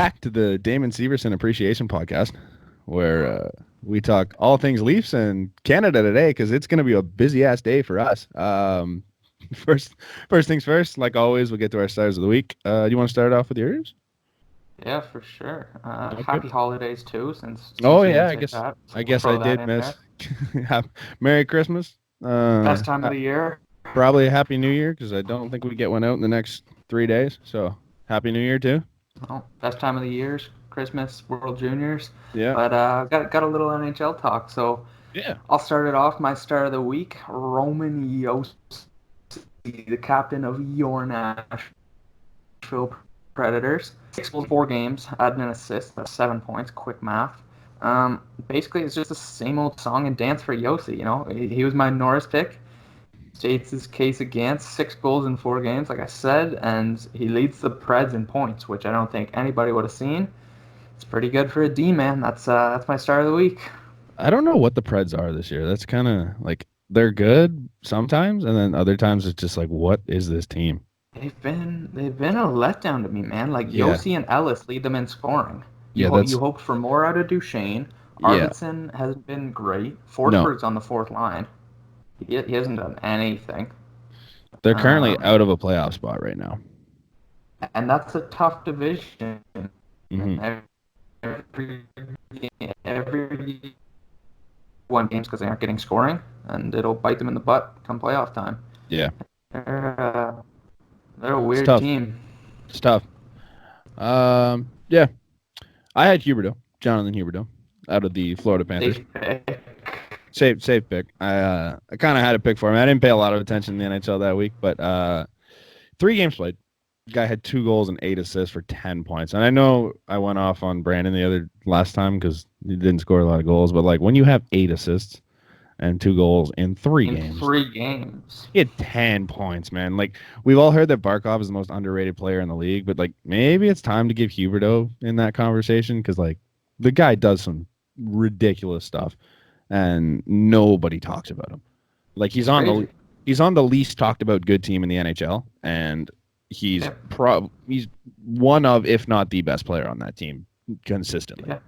back to the Damon Severson Appreciation Podcast, where we talk all things Leafs and Canada today, because it's going to be a busy-ass day for us. First things first, like always, we'll get to our stars of the week. Do you want to start off with yours? Yeah, for sure. Okay. Happy holidays, too, since Oh, you yeah, didn't take that. I We'll guess I throw that did in miss. there. Merry Christmas. Best time of the year. Probably a Happy New Year, because I don't think we get one out in the next 3 days. So, Happy New Year, too. Well, best time of the year, Christmas, World Juniors. Yeah. But got a little NHL talk, so Yeah. I'll start it off. My star of the week, Roman Josi, the captain of your Nashville Predators. 6 goals, 4 games, adding an assist. That's 7 points. Quick math. Basically, it's just the same old song and dance for Josi. You know, he was my Norris pick. States his case against 6 goals in 4 games, like I said, and he leads the Preds in points, which I don't think anybody would have seen. It's pretty good for a D-man. That's my star of the week. I don't know what the Preds are this year. That's kind of like they're good sometimes, and then other times it's just like, what is this team? They've been a letdown to me, man. Like Yeah. Josi and Ellis lead them in scoring. Yeah, You hoped for more out of Duchesne. Yeah. Arvidsson hasn't been great. Forsberg's on the fourth line. He hasn't done anything. They're currently out of a playoff spot right now. And that's a tough division. Mm-hmm. Every one games because they aren't getting scoring, and it'll bite them in the butt come playoff time. Yeah. They're a weird team. It's tough. Yeah. I had Jonathan Huberdeau, out of the Florida Panthers. Safe pick. I kind of had a pick for him. I didn't pay a lot of attention in the NHL that week, but 3 games played. Guy had 2 goals and 8 assists for 10 points. And I know I went off on Brandon the last time because he didn't score a lot of goals, but like when you have 8 assists and 2 goals in 3 games, he had 10 points, man. Like we've all heard that Barkov is the most underrated player in the league, but like maybe it's time to give Huberdeau in that conversation because like the guy does some ridiculous stuff. And nobody talks about him. Like he's on the least talked about good team in the NHL, and he's one of, if not the best player on that team consistently. Yeah.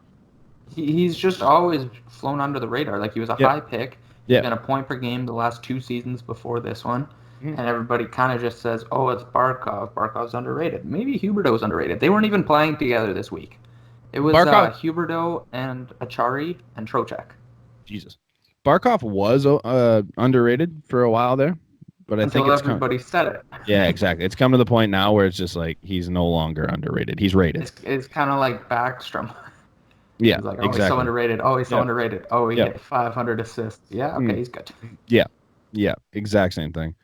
He's just always flown under the radar. Like he was a high pick. He's been a point per game the last 2 seasons before this one, and everybody kind of just says, "Oh, it's Barkov. Barkov's underrated." Maybe Huberdeau's underrated. They weren't even playing together this week. It was Huberdeau and Achari and Trocheck. Jesus. Barkov was underrated for a while there, but I think everybody said it. Yeah, exactly. It's come to the point now where it's just like he's no longer underrated. He's rated. It's kind of like Backstrom. Yeah, he's like, exactly. He's so underrated. Oh, he's so underrated. Oh, he hit 500 assists. Yeah, okay, he's good. Yeah, exact same thing.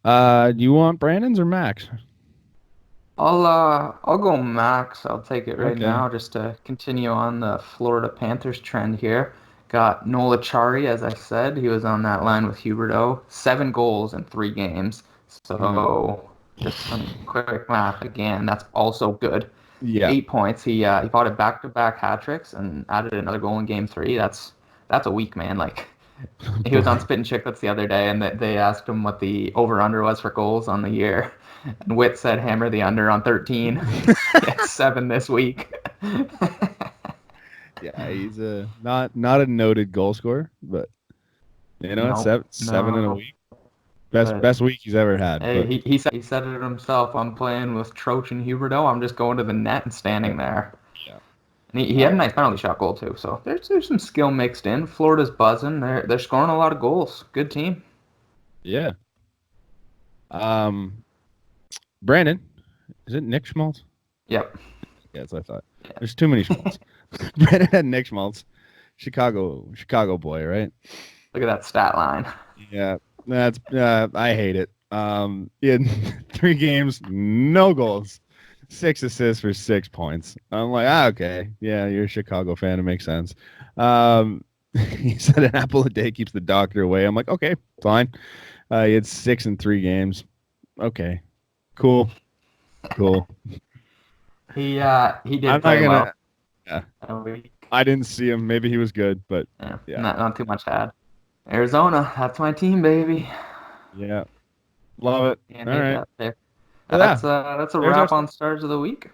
You want Brandon's or Max? I'll go Max. I'll take it right now just to continue on the Florida Panthers trend here. Got Noel Acciari, as I said. He was on that line with Huberdeau. 7 goals in 3 games. So just some quick math again. That's also good. Yeah. 8 points. He potted back-to-back hat tricks and added another goal in game 3. That's a week, man. Like he was on Spit and Chicklets the other day, and they asked him what the over/under was for goals on the year. And Witt said hammer the under on 13. He had 7 this week. Yeah, he's not a noted goal scorer, but seven in a week. Best week he's ever had. Hey, he said it himself. I'm playing with Troch and Huberdeau. I'm just going to the net and standing there. Yeah. And he had a nice penalty shot goal too. So there's some skill mixed in. Florida's buzzing. They're scoring a lot of goals. Good team. Yeah. Brandon, is it Nick Schmaltz? Yep. Yeah, that's what I thought. Yeah. There's too many Schmaltz. Brandon had Nick Schmaltz, Chicago boy, right? Look at that stat line. Yeah, that's I hate it. He had 3 games, no goals, 6 assists for 6 points. I'm like, okay, yeah, you're a Chicago fan. It makes sense. He said an apple a day keeps the doctor away. I'm like, okay, fine. He had 6 in 3 games. Okay, cool. He did play well. Yeah. I didn't see him. Maybe he was good, but yeah. Not too much had. Arizona, that's my team, baby. Yeah. Love it. All right. That's a wrap on Stars of the Week.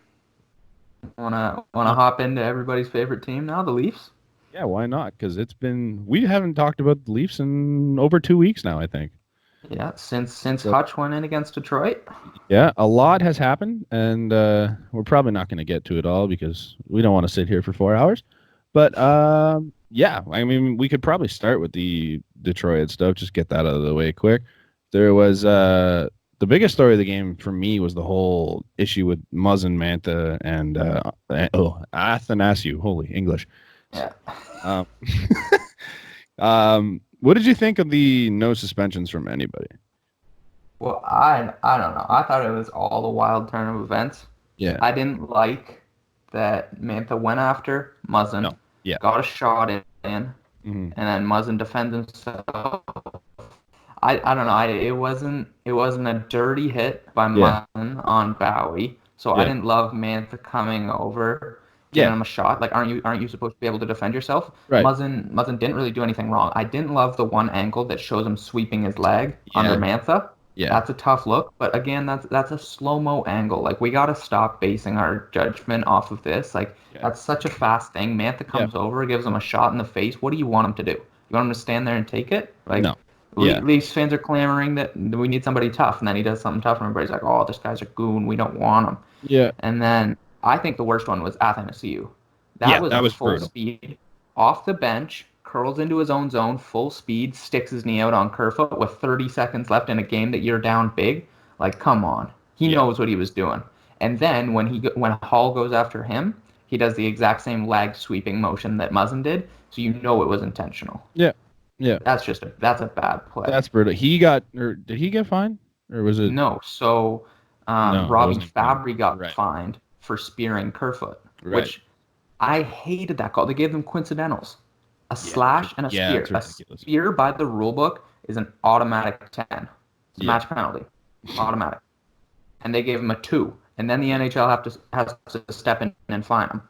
Wanna hop into everybody's favorite team now, the Leafs? Yeah, why not? Because we haven't talked about the Leafs in over 2 weeks now, I think. Yeah, since So, Hutch went in against Detroit. yeah, a lot has happened, and we're probably not going to get to it all because we don't want to sit here for 4 hours. But yeah, I mean, we could probably start with the Detroit stuff, just get that out of the way quick. There was the biggest story of the game for me was the whole issue with Muzzin, Mantha, and Athanasiou. Holy English. Yeah. Um, what did you think of the no suspensions from anybody? Well, I don't know. I thought it was all a wild turn of events. Yeah. I didn't like that Mantha went after Muzzin, No. Yeah. got a shot in, and Mm-hmm. then Muzzin defends himself. I don't know. It wasn't a dirty hit by Yeah. Muzzin on Bowie, so I Yeah. didn't love Mantha coming over, giving Yeah. him a shot. Like, aren't you supposed to be able to defend yourself? Right. Muzzin didn't really do anything wrong. I didn't love the one angle that shows him sweeping his leg under Yeah. Mantha. Yeah. That's a tough look, but again, that's a slow-mo angle. Like, we got to stop basing our judgment off of this. Like, Yeah. that's such a fast thing. Mantha comes over, gives him a shot in the face. What do you want him to do? You want him to stand there and take it? Like, No. Yeah. Leafs fans are clamoring that we need somebody tough, and then he does something tough, and everybody's like, "Oh, this guy's a goon. We don't want him." Yeah. And then I think the worst one was Athanasiou. That was full brutal. speed off the bench, curls into his own zone, full speed, sticks his knee out on Kerfoot with 30 seconds left in a game that you're down big. Like, come on, he knows what he was doing. And then when Holl goes after him, he does the exact same leg sweeping motion that Muzzin did, so you know it was intentional. Yeah. Yeah. That's a bad play. That's brutal. Did he get fined? Or was it? No, so No, it Robbie wasn't Fabry got right. fined for spearing Kerfoot, Right. which I hated that call. They gave them coincidentals. A slash and a spear. It's A ridiculous. spear by the rule book is an automatic 10. It's a Yeah. match penalty. Automatic. And they gave him a 2. And then the NHL has to step in and fine him.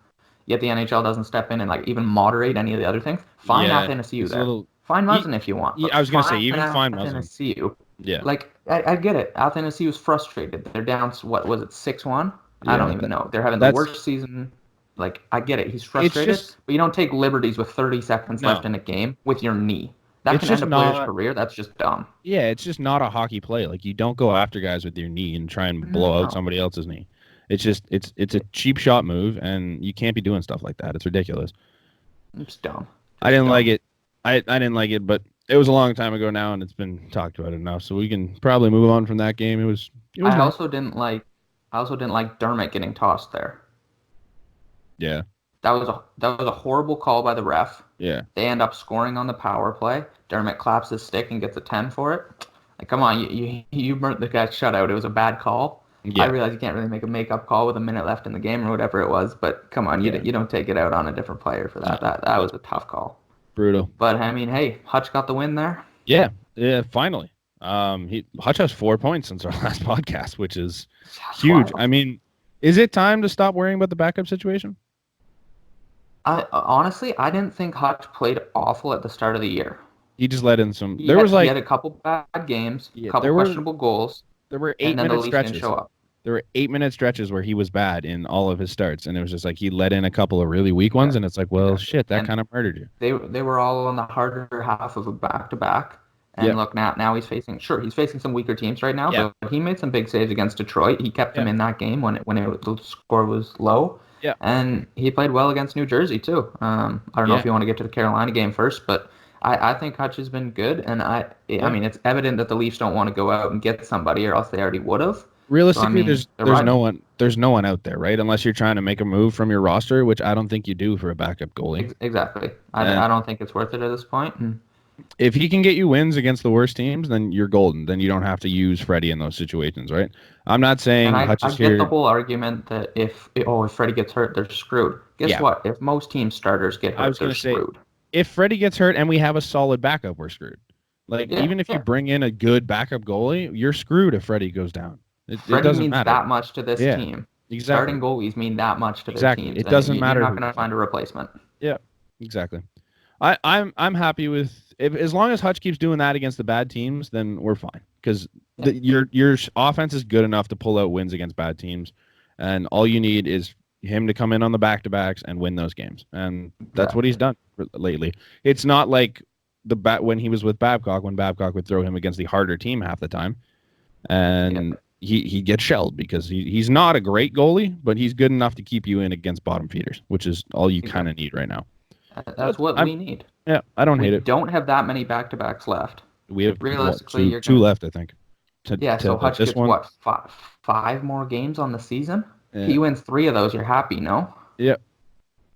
Yet the NHL doesn't step in and like even moderate any of the other things. Fine Athanasiou there. Fine Muzzin if you want. I was going to say, even fine Muzzin. Athanasiou. Yeah. Like, I get it. Athanasiou was frustrated. They're down, what was it, 6-1? I Yeah, don't even know. They're having the that's- worst season. Like, I get it. He's frustrated, just- but you don't take liberties with 30 seconds No. left in a game with your knee. That It's can end just a player's not- career. That's just dumb. Yeah, it's just not a hockey play. Like, you don't go after guys with your knee and try and blow out somebody else's knee. It's just it's a cheap shot move, and you can't be doing stuff like that. It's ridiculous. It's dumb. I didn't like it. I didn't like it, but it was a long time ago now, and it's been talked about enough, so we can probably move on from that game. It was I nice. also didn't like Dermott getting tossed there. Yeah. That was a horrible call by the ref. Yeah. They end up scoring on the power play. Dermott claps his stick and gets a 10 for it. Like, come on, you burnt the guy's shutout. It was a bad call. Yeah. I realize you can't really make a makeup call with a minute left in the game or whatever it was, but come on, you don't take it out on a different player for that. That was a tough call. Brutal. But I mean, hey, Hutch got the win there. Yeah. Finally. Hutch has 4 points since our last podcast, which is huge. Wild. I mean, is it time to stop worrying about the backup situation? Honestly, I didn't think Hutch played awful at the start of the year. He just let in some. He had a couple bad games, a couple questionable goals. There were and then 8-minute the Leafs stretches. didn't show up. There were 8-minute stretches where he was bad in all of his starts, and it was just like he let in a couple of really weak ones, and it's like, well, shit, that kind of murdered you. They were all on the harder half of a back-to-back. And look, now he's facing some weaker teams right now, but he made some big saves against Detroit. He kept them in that game when the score was low. Yeah. And he played well against New Jersey too. I don't know if you want to get to the Carolina game first, but I think Hutch has been good, and I mean, it's evident that the Leafs don't want to go out and get somebody, or else they already would have. Realistically, there's no one out there, right? Unless you're trying to make a move from your roster, which I don't think you do for a backup goalie. Exactly. I don't think it's worth it at this point. If he can get you wins against the worst teams, then you're golden. Then you don't have to use Freddie in those situations, right? I'm not saying Hutch is here. I get the whole argument that if Freddie gets hurt, they're screwed. Guess what? If most team starters get hurt, they're screwed. If Freddie gets hurt and we have a solid backup, we're screwed. Even if you bring in a good backup goalie, you're screwed if Freddie goes down. Freddie means that much to this team. Exactly. Starting goalies mean that much to their teams. It doesn't matter. You're not going to find a replacement. Yeah, exactly. I'm happy with as long as Hutch keeps doing that against the bad teams, then we're fine because your offense is good enough to pull out wins against bad teams, and all you need is him to come in on the back-to-backs and win those games. And that's what he's done lately. It's not like when he was with Babcock, when Babcock would throw him against the harder team half the time. And he gets shelled because he's not a great goalie, but he's good enough to keep you in against bottom feeders, which is all you kind of need right now. That's what we need. Yeah, I don't hate it. We don't have that many back-to-backs left. We have realistically two left, I think. So Hutch gets what, five more games on the season? Yeah. He wins 3 of those, you're happy, no? Yeah.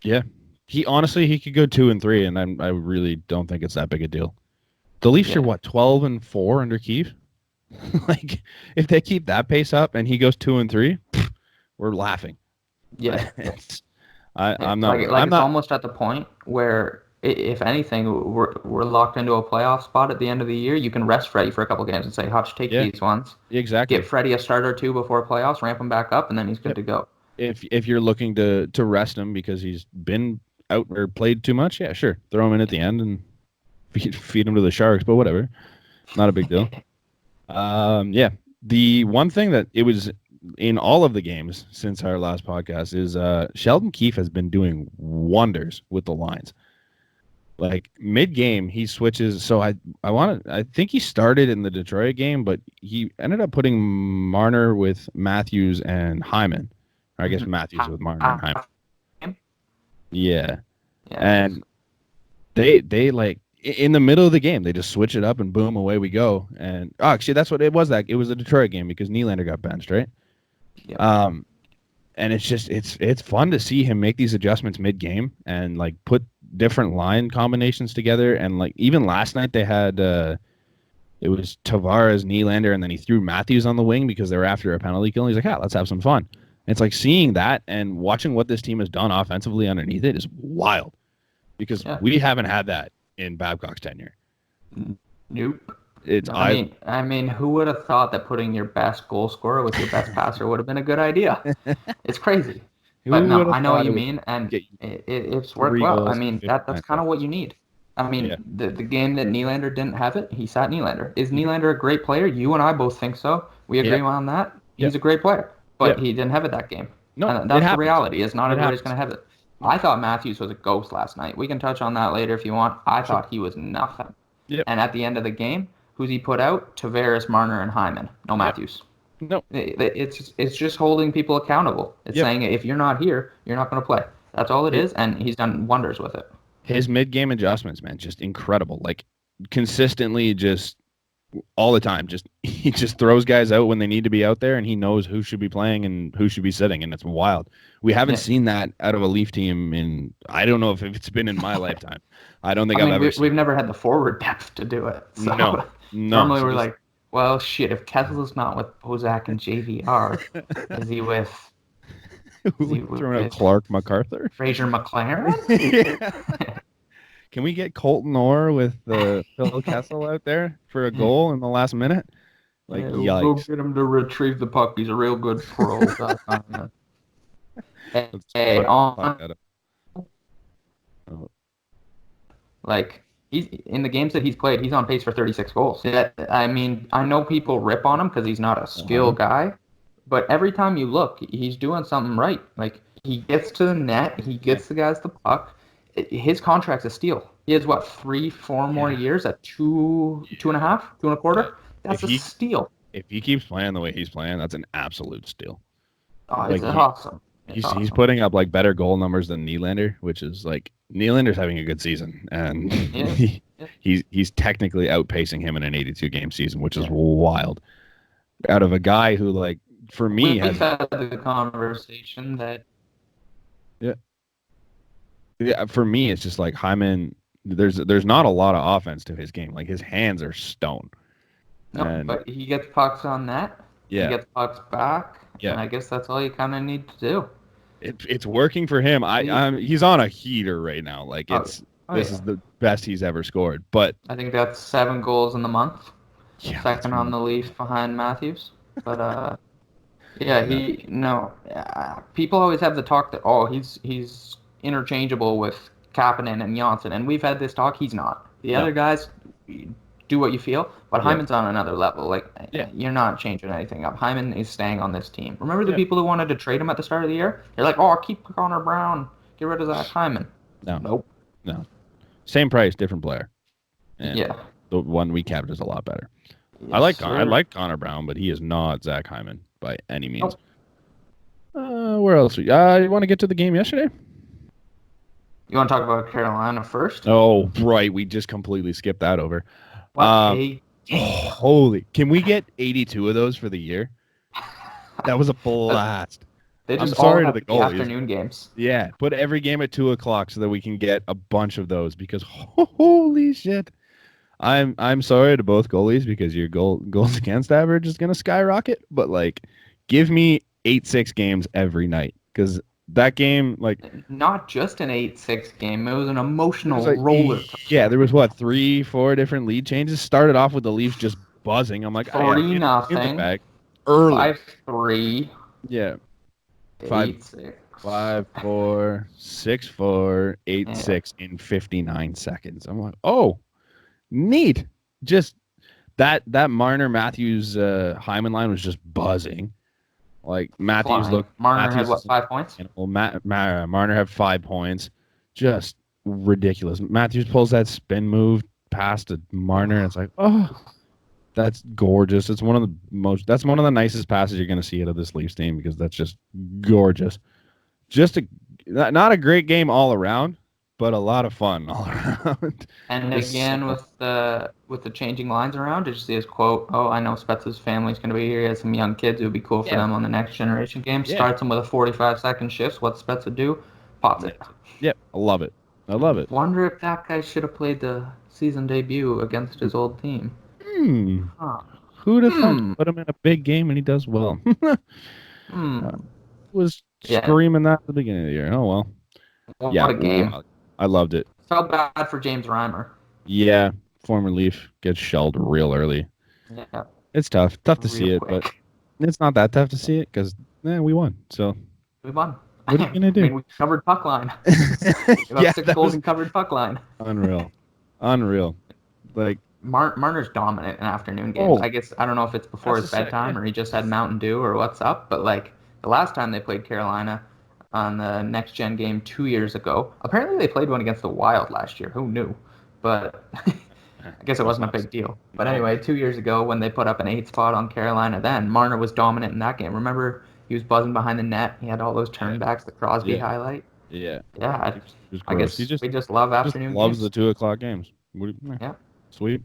Yeah. He could go 2-3, and I really don't think it's that big a deal. The Leafs are 12-4 under Keefe? Like, if they keep that pace up and he goes 2-3, we're laughing. Yeah. I'm not. It's almost at the point where, if anything, we're locked into a playoff spot at the end of the year. You can rest Freddie for a couple games and say, Hutch, take these ones. Exactly. Get Freddie a start or 2 before playoffs, ramp him back up, and then he's good to go. If you're looking to rest him because he's been out or played too much, yeah, sure. Throw him in at the end and feed him to the Sharks, but whatever. Not a big deal. The one thing that it was in all of the games since our last podcast is Sheldon Keefe has been doing wonders with the lines. Like mid-game, he switches. So I think he started in the Detroit game, but he ended up putting Marner with Matthews and Hyman. Or I guess Matthews with Marner and Hyman. Yeah. And they like in the middle of the game, they just switch it up and boom, away we go. And actually, that's what it was. It was the Detroit game because Nylander got benched, right? Yeah. And it's just it's fun to see him make these adjustments mid-game and like put different line combinations together. And like even last night they had it was Tavares, Nylander, and then he threw Matthews on the wing because they were after a penalty kill. And he's like, let's have some fun. And it's like seeing that and watching what this team has done offensively underneath it is wild because we haven't had that in Babcock's tenure. Nope. I mean, who would have thought that putting your best goal scorer with your best passer would have been a good idea? It's crazy. But no, I know what you mean, and it's worked well. I mean, that's kind of what you need. I mean, the game that Nylander didn't have it, he sat Nylander. Is Nylander a great player? You and I both think so. We agree on that. He's a great player, but he didn't have it that game. No, and that's the reality. Is not everybody's going to have it. I thought Matthews was a ghost last night. We can touch on that later if you want. I thought he was nothing. Yep. And at the end of the game, who's he put out? Tavares, Marner, and Hyman. No Matthews. No. It's just holding people accountable. It's saying if you're not here, you're not going to play. That's all it is, and he's done wonders with it. His mid-game adjustments, man, just incredible. Like consistently, just all the time. He just throws guys out when they need to be out there, and he knows who should be playing and who should be sitting, and it's wild. We haven't seen that out of a Leaf team in I don't know if it's been in my lifetime. I don't think I've ever. We've never had the forward depth to do it. So no. Normally we're like, well, shit. If Kessel's not with Bozak and JVR, is he with? Throwing out Clark MacArthur, Fraser McLaren. Can we get Colton Orr with Phil Kessel out there for a goal in the last minute? Like, yikes. We'll get him to retrieve the puck. He's a real good pro. Like, he's in the games that he's played, he's on pace for 36 goals. I mean, I know people rip on him because he's not a skill guy, but every time you look, he's doing something right. Like, he gets to the net, he gets the guys the puck. His contract's a steal. He has, 3-4 more years at 2.5, 2.25? That's a steal. If he keeps playing the way he's playing, that's an absolute steal. Oh, it's awesome. He's putting up like better goal numbers than Nylander, which is like Nylander's having a good season, and he's technically outpacing him in an 82-game season, which is wild. Out of a guy who, like, for me, we've had the conversation that for me, it's just like Hyman. There's not a lot of offense to his game. Like his hands are stone. No, but he gets pucks on net. Yeah, he gets pucks back. Yeah, and I guess that's all you kind of need to do. It's working for him. He's on a heater right now. Like this is the best he's ever scored. But I think that's 7 goals in the month. Yeah, second on the Leafs behind Matthews. But people always have the talk that he's interchangeable with Kapanen and Janssen, and we've had this talk. He's not. The other guys do what you feel. But Yeah. Hyman's on another level. Like, Yeah. you're not changing anything up. Hyman is staying on this team. Remember the Yeah. people who wanted to trade him at the start of the year? They're like, oh, keep Connor Brown. Get rid of Zach Hyman. No. Nope. No. Same price, different player. And Yeah. the one we kept is a lot better. Yes, I sir. like Connor Brown, but he is not Zach Hyman by any means. Nope. Where else? You want to get to the game yesterday? You want to talk about Carolina first? Oh, right. We just completely skipped that over. What a Holy. Can we get 82 of those for the year? That was a blast. They just I'm sorry all to the have goalies. afternoon games. Yeah, put every game at 2:00 so that we can get a bunch of those because holy shit. I'm sorry to both goalies because your goals against average is gonna skyrocket, but like give me 8-6 games every night because that game like Not just an 8-6 game. It was an emotional like, roller coaster. Yeah, there was what 3-4 different lead changes. Started off with the Leafs just buzzing. I'm like 3-0. in the bag early. 5-3. Yeah. 8-6. 5-4, 6-4, 8-6 in 59 seconds. I'm like, oh, neat. Just that Marner Matthews Hyman line was just buzzing. Like Matthews Flying. looked. Marner Matthews had what, 5 points? Well, Marner had 5 points. Just ridiculous. Matthews pulls that spin move past to Marner, and it's like, oh, that's gorgeous. It's one of the nicest passes you're going to see out of this Leafs team because that's just gorgeous. Just not a great game all around, but a lot of fun all around. And again, with the changing lines around, did you see his quote? Oh, I know Spezza's family's going to be here. He has some young kids. It would be cool for them on the next generation game. Yeah. Starts them with a 45-second shift. What's Spezza do? Pots it. Yep, I love it. I love it. Wonder if that guy should have played the season debut against his old team. Huh. Who'd have thought put him in a big game and he does well? Was screaming that at the beginning of the year. Oh well. What a game. I loved it. Felt bad for James Reimer. Yeah, former Leaf gets shelled real early. Yeah. It's tough. Tough to Real see it, quick. but it's not that tough to see it because we won. So we won. What are you gonna do? I mean, we covered puck line. We got 6 goals and covered puck line. Unreal. Like Marner's dominant in afternoon games. I don't know if it's before his bedtime or he just had Mountain Dew or what's up, but like the last time they played Carolina on the next gen game 2 years ago, apparently they played one against the Wild last year. Who knew? But I guess it wasn't a big deal. But anyway, 2 years ago when they put up an 8 spot on Carolina, then Marner was dominant in that game. Remember, he was buzzing behind the net. He had all those turnbacks, the Crosby highlight. Yeah. Yeah. I guess we just love afternoon loves games. the 2:00 games. Yeah. Sweet.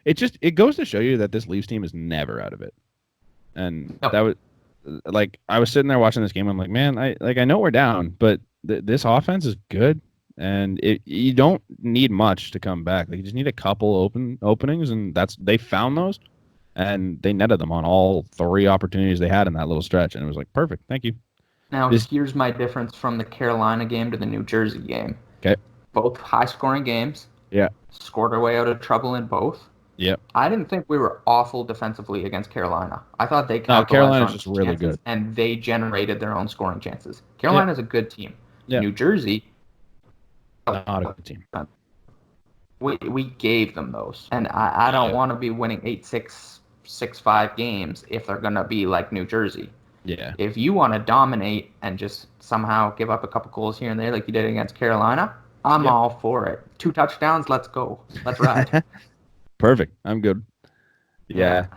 It goes to show you that this Leafs team is never out of it. And that was like I was sitting there watching this game. I'm like, man, I know we're down, but this offense is good, and you don't need much to come back. Like, you just need a couple openings, and they found those, and they netted them on all 3 opportunities they had in that little stretch, and it was like perfect. Thank you. Now here's my difference from the Carolina game to the New Jersey game. Okay. Both high-scoring games. Yeah. Scored our way out of trouble in both. Yep. I didn't think we were awful defensively against Carolina. I thought they Carolina's just really good, and they generated their own scoring chances. Carolina's a good team. Yep. New Jersey, not a good team. We gave them those, and I don't want to be winning 8-6, 6-5 games if they're gonna be like New Jersey. Yeah. If you want to dominate and just somehow give up a couple goals here and there like you did against Carolina, I'm all for it. 2 touchdowns, let's go. Let's ride. Perfect. I'm good. Yeah.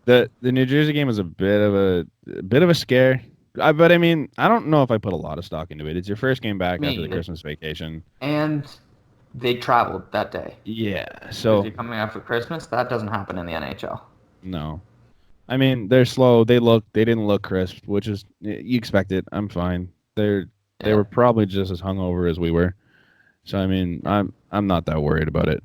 The New Jersey game was a bit of a scare. But I mean, I don't know if I put a lot of stock into it. It's your first game back after the Christmas vacation. And they traveled that day. Yeah. So if you're coming after Christmas, that doesn't happen in the NHL. No. I mean, they're slow. They didn't look crisp, which is you expect it. I'm fine. They were probably just as hungover as we were. So I mean, I'm not that worried about it.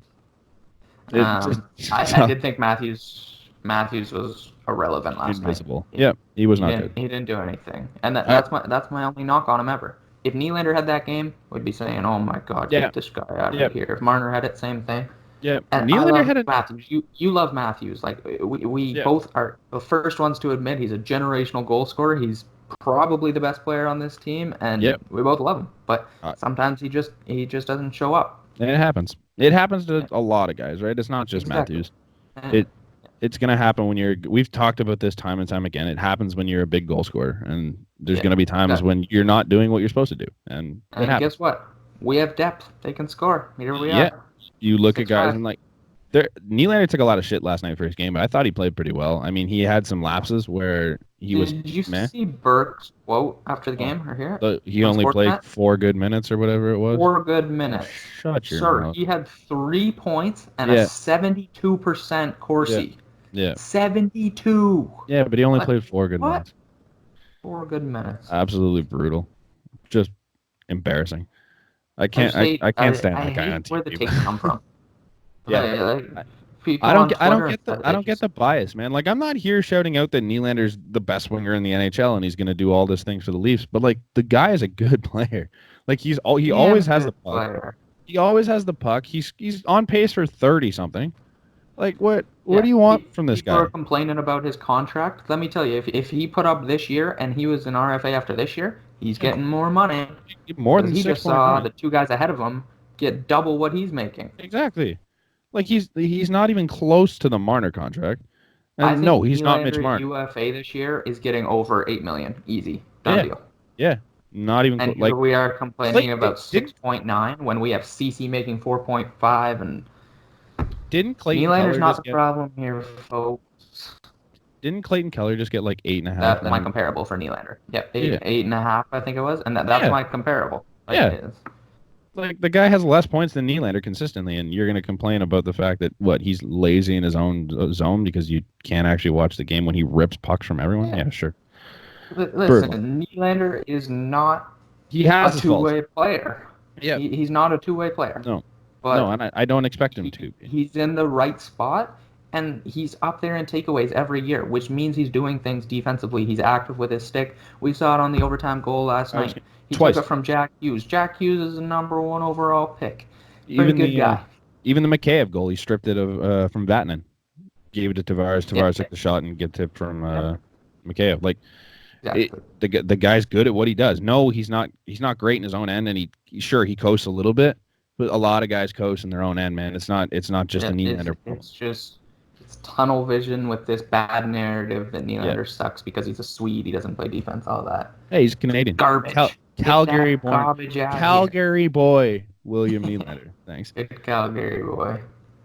I did think Matthews was irrelevant last invisible. night. Yeah, he was not good. He didn't do anything, and that's my only knock on him ever. If Nylander had that game, we'd be saying, "Oh my God, get this guy out of here." If Marner had it, same thing. Yeah, and Nylander had Matthews. You love Matthews. Like we both are the first ones to admit he's a generational goal scorer. He's probably the best player on this team, and we both love him. But sometimes he just doesn't show up. And it happens. It happens to a lot of guys, right? It's not just Matthews. It's going to happen when we've talked about this time and time again. It happens when you're a big goal scorer, and there's going to be times when you're not doing what you're supposed to do. And guess what? We have depth. They can score. Here we are. You look 6'5". at guys and Nylander took a lot of shit last night for his game, but I thought he played pretty well. I mean, he had some lapses where he was. Did you see Burke's quote after the game or here? He only played 4 good minutes or whatever it was. 4 good minutes. Shut your mouth. He had 3 points and a 72% Corsi. Yeah. 72. Yeah, but he only played 4 good minutes. 4 good minutes. Absolutely brutal. Just embarrassing. I can't stand that guy on TV. Where the takes come from. Yeah. I don't get the bias, man. Like, I'm not here shouting out that Nylander's the best winger in the NHL and he's going to do all this things for the Leafs, but like the guy is a good player. Like he always has the puck. He always has the puck. He's on pace for 30 something. Like what do you want from this guy? People are complaining about his contract. Let me tell you, if he put up this year and he was an RFA after this year, he's getting more money. More than he just saw the 2 guys ahead of him get double what he's making. Exactly. Like he's not even close to the Marner contract. And no, he's not Mitch Marner. UFA this year is getting over $8 million, easy, done deal. Yeah, not even. And here we are complaining about 6.9 when we have CC making 4.5 and. Didn't Clayton Nylander's not the problem here, folks. Didn't Clayton Keller just get like 8.5? That's my comparable for Nylander. Yep, 8.5, I think it was, and that's my comparable. Like the guy has less points than Nylander consistently, and you're going to complain about the fact that he's lazy in his own zone because you can't actually watch the game when he rips pucks from everyone. Yeah, sure. Listen, Nylander is not a two-way player. Yeah, he's not a two-way player. No, and I don't expect him to. He's in the right spot, and he's up there in takeaways every year, which means he's doing things defensively. He's active with his stick. We saw it on the overtime goal last night. He took it from Jack Hughes. Jack Hughes is the number 1 overall pick. Pretty good guy. Even the Mikheyev goal, he stripped it from Vatanen. Gave it to Tavares. Tavares took the shot and get tipped from Mikheyev. Like, the guy's good at what he does. No, he's not great in his own end, and he coasts a little bit, but a lot of guys coast in their own end, man. It's not just a Nylander. It's tunnel vision with this bad narrative that Nylander sucks because he's a Swede. He doesn't play defense, all that. Hey, he's Canadian. Garbage. Calgary boy, William Nylander. Thanks. Good Calgary boy.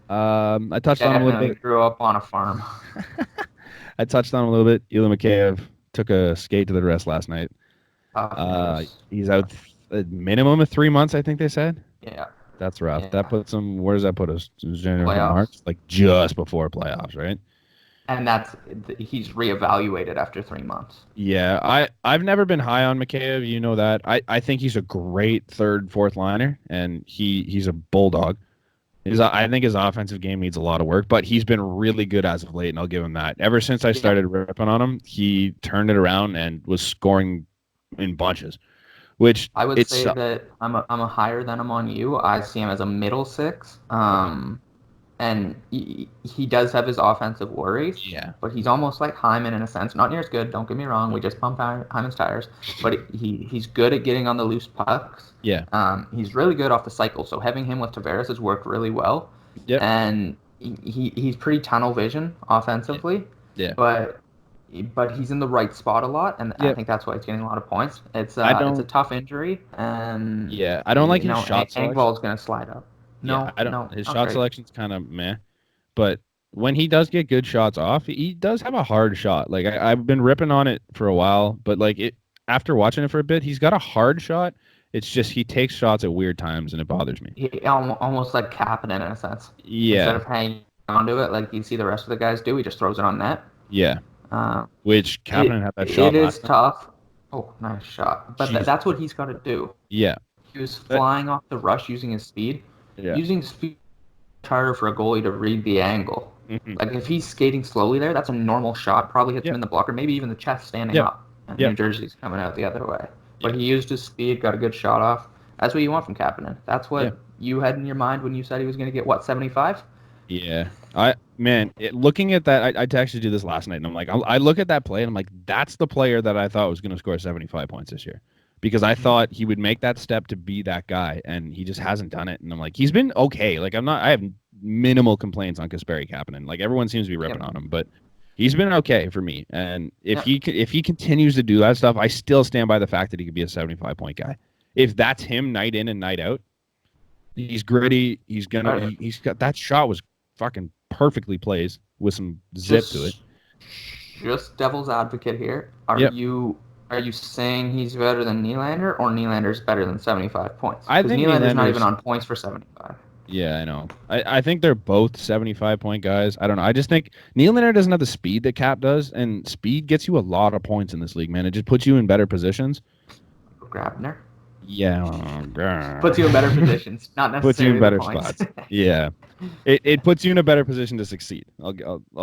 I touched on him a little bit. Grew up on a farm. I touched on him a little bit. Ilya Mikheyev took a skate to the wrist last night. He's out a minimum of 3 months, I think they said. Yeah. That's rough. Yeah. That puts him. Where does that put us? January, March, like just before playoffs, right? And he's reevaluated after 3 months. Yeah, I've never been high on Mikheyev. You know that. I think he's a great 3rd, 4th liner, and he's a bulldog. I think his offensive game needs a lot of work, but he's been really good as of late, and I'll give him that. Ever since I started ripping on him, he turned it around and was scoring in bunches. Which I would say that I'm a higher than him on you. I see him as a middle 6. And he does have his offensive worries. Yeah. But he's almost like Hyman in a sense. Not near as good, don't get me wrong. We just pumped Hyman's tires. But he's good at getting on the loose pucks. Yeah. He's really good off the cycle. So having him with Tavares has worked really well. Yeah. And he's pretty tunnel vision offensively. Yeah. But he's in the right spot a lot, and I think that's why he's getting a lot of points. It's a tough injury, and I don't like his shot selection. Engvall's going to slide up. No, I don't. His shot selection's kind of meh, but when he does get good shots off, he does have a hard shot. Like I've been ripping on it for a while, but like after watching it for a bit, he's got a hard shot. It's just he takes shots at weird times, and it bothers me. He almost like Kapanen in a sense. Yeah. Instead of hanging onto it like you see the rest of the guys do, he just throws it on net. Yeah. Which Kapanen had that shot. It is tough. Oh, nice shot. But that's what he's got to do. Yeah. He was flying off the rush using his speed. Yeah. Using speed is harder for a goalie to read the angle. Mm-hmm. Like if he's skating slowly there, that's a normal shot. Probably hits him in the blocker, maybe even the chest standing up. And New Jersey's coming out the other way. But he used his speed, got a good shot off. That's what you want from Kapanen. That's what you had in your mind when you said he was going to get, 75? Yeah. Looking at that, I texted you this last night, and I'm like, I look at that play, and I'm like, that's the player that I thought was going to score 75 points this year. Because I thought he would make that step to be that guy, and he just hasn't done it. And I'm like, he's been okay. Like, I have minimal complaints on Kasperi Kapanen. Like everyone seems to be ripping on him, but he's been okay for me. And if he continues to do that stuff, I still stand by the fact that he could be a 75-point guy. If that's him night in and night out, he's gritty. He's got that shot was fucking perfectly placed with some zip to it. Just devil's advocate here. Are you saying he's better than Nylander, or Nylander's better than 75 points? I think Nylander's not even on points for 75. Yeah, I know. I think they're both 75-point guys. I don't know. I just think Nylander doesn't have the speed that Cap does, and speed gets you a lot of points in this league, man. It just puts you in better positions. Grabner? Yeah. Puts you in better positions, not necessarily puts you in better points. spots. Yeah. It puts you in a better position to succeed. I'll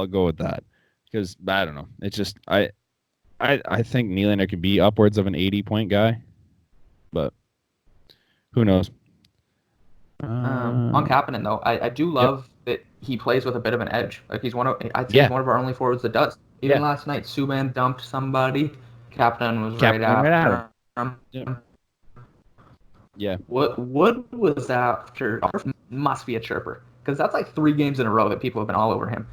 go with that. Because, I don't know. It's just, I think Nylander could be upwards of an 80-point guy, but who knows? On Kapanen, though, I do love that he plays with a bit of an edge. Like he's one of our only forwards that does. Even last night, Subban dumped somebody. Kapanen was right after him. Yeah. What was after? Must be a chirper, because that's like 3 games in a row that people have been all over him.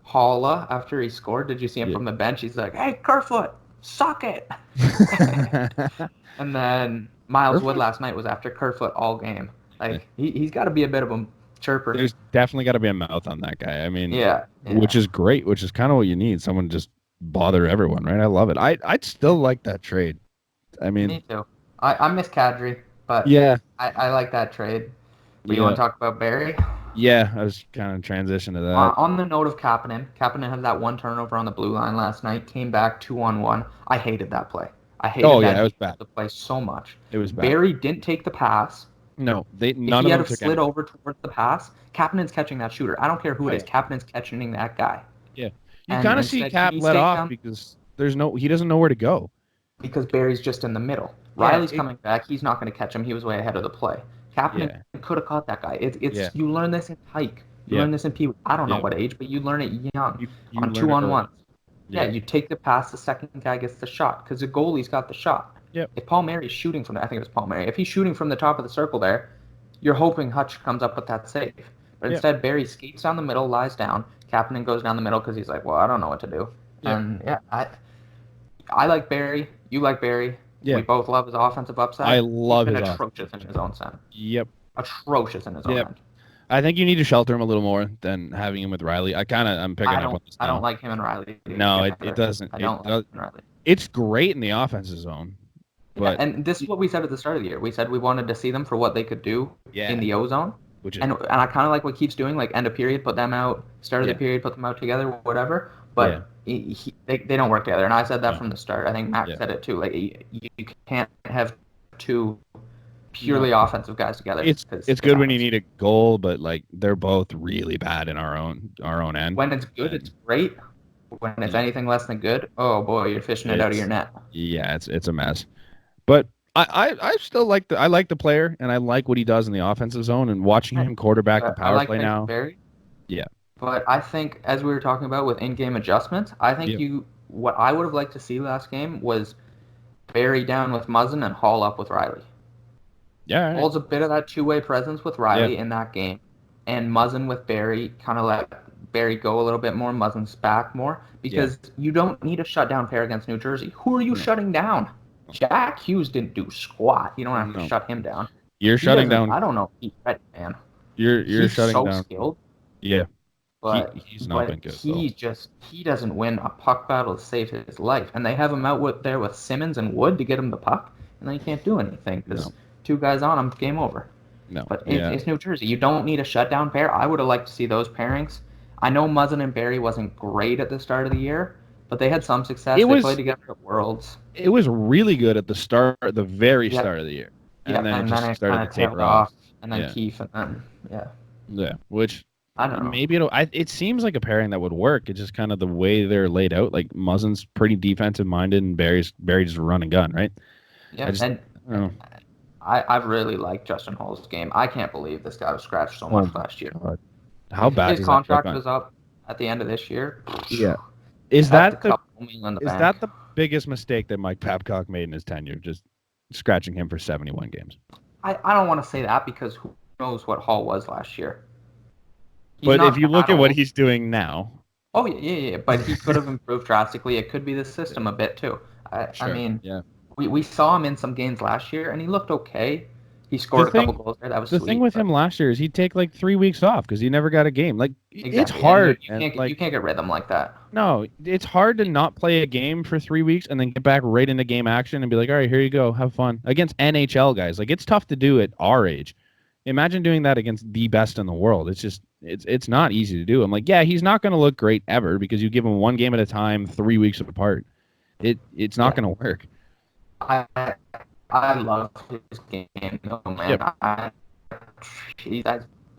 Holla, after he scored, did you see him from the bench? He's like, "Hey, Kerfoot, suck it." And then Miles Wood last night was after Kerfoot all game. Like he's got to be a bit of a chirper. There's definitely got to be a mouth on that guy. I mean, which is great, which is kind of what you need. Someone to just bother everyone, right? I love it. I'd still like that trade. I mean, me too. I miss Kadri, but I like that trade. But you want to talk about Barrie? Yeah, I was kind of transition to that. On the note of Kapanen had that 1 turnover on the blue line last night, came back 2-on-1. I hated that play. I hated it was bad. The play so much. It was bad. Barrie didn't take the pass. No, none if of he them had took slid over towards the pass, Kapanen's catching that shooter. I don't care who it is. Kapanen's catching that guy. Yeah, you kind of see Cap let off because he doesn't know where to go. Because Barrie's just in the middle. Riley's coming back. He's not going to catch him. He was way ahead of the play. Kapanen could have caught that guy. You learn this in hike. You learn this in Pee Wee. I don't know what age, but you learn it young on 2-on-1. Yeah, you take the pass. The second guy gets the shot because the goalie's got the shot. Yep. If Paul Mary's shooting from, I think it was Paul Mary. If he's shooting from the top of the circle there, you're hoping Hutch comes up with that save. But instead, Barrie skates down the middle, lies down. Kapanen goes down the middle because he's like, well, I don't know what to do. Yep. And I like Barrie. You like Barrie. Yeah. We both love his offensive upside. I love his atrocious in his own end. Yep. Atrocious in his own end. I think you need to shelter him a little more than having him with Riley. I'm picking up on this now. I don't like him and Riley. No, it doesn't. I don't like him and Riley. It's great in the offensive zone. But and this is what we said at the start of the year. We said we wanted to see them for what they could do in the O zone. And I kind of like what Keith's doing, like end of period, put them out, start of the period, put them out together, whatever. But they don't work together. And I said that from the start. I think Matt said it too. Like you can't have 2 purely offensive guys together. It's good when you need a goal, but like they're both really bad in our own end. When it's good, it's great. When it's anything less than good, oh boy, you're fishing it out of your net. Yeah, it's a mess. But I still like the player, and I like what he does in the offensive zone, and watching him quarterback the power play now. Yeah. But I think, as we were talking about with in-game adjustments, I think what I would have liked to see last game was Barrie down with Muzzin and Holl up with Riley. Yeah. Holl's a bit of that two-way presence with Riley in that game, and Muzzin with Barrie kind of let Barrie go a little bit more, Muzzin's back more, because you don't need a shutdown pair against New Jersey. Who are you shutting down? Jack Hughes didn't do squat. You don't have to shut him down. You're shutting down. I don't know. He's ready, man. You're shutting so down. Skilled. Yeah. But he's not been good. He doesn't win a puck battle to save his life, and they have him out there with Simmons and Wood to get him the puck, and then he can't do anything because 2 guys on him, game over. No. But it's New Jersey. You don't need a shutdown pair. I would have liked to see those pairings. I know Muzzin and Barrie wasn't great at the start of the year, but they had some success. They played together at Worlds. It was really good at the very start of the year. And then it just started to taper off. And then Keefe, and then, Yeah, which I don't know. Maybe it seems like a pairing that would work. It's just kind of the way they're laid out. Like Muzzin's pretty defensive minded, and Barry's just run and gun, right? Yeah, I've really liked Justin Holl's game. I can't believe this guy was scratched so much last year. How bad his contract was up at the end of this year? Yeah. Is that the biggest mistake that Mike Babcock made in his tenure? Just scratching him for 71 games. I don't want to say that because who knows what Holl was last year. He's But if not you look that at what old. he's doing now, Oh yeah. But he could have improved drastically. It could be the system a bit too. I sure, mean, yeah. we saw him in some games last year, and he looked okay. He The scored a couple thing, goals there. That was the thing sweet. with But him last year is he'd take like 3 weeks off because he never got a game. Like it's exactly, and hard, you and can't like get rhythm like that. no, it's hard to not play a game for 3 weeks and then get back right into game action and be like, all right, here you go, have fun against NHL guys. Like it's tough to do at our age. Imagine doing that against the best in the world. It's just it's not easy to do. I'm like, yeah, he's not going to look great ever because you give him one game at a time, 3 weeks apart. It's not Yeah, going to work. I I love his game, though, man.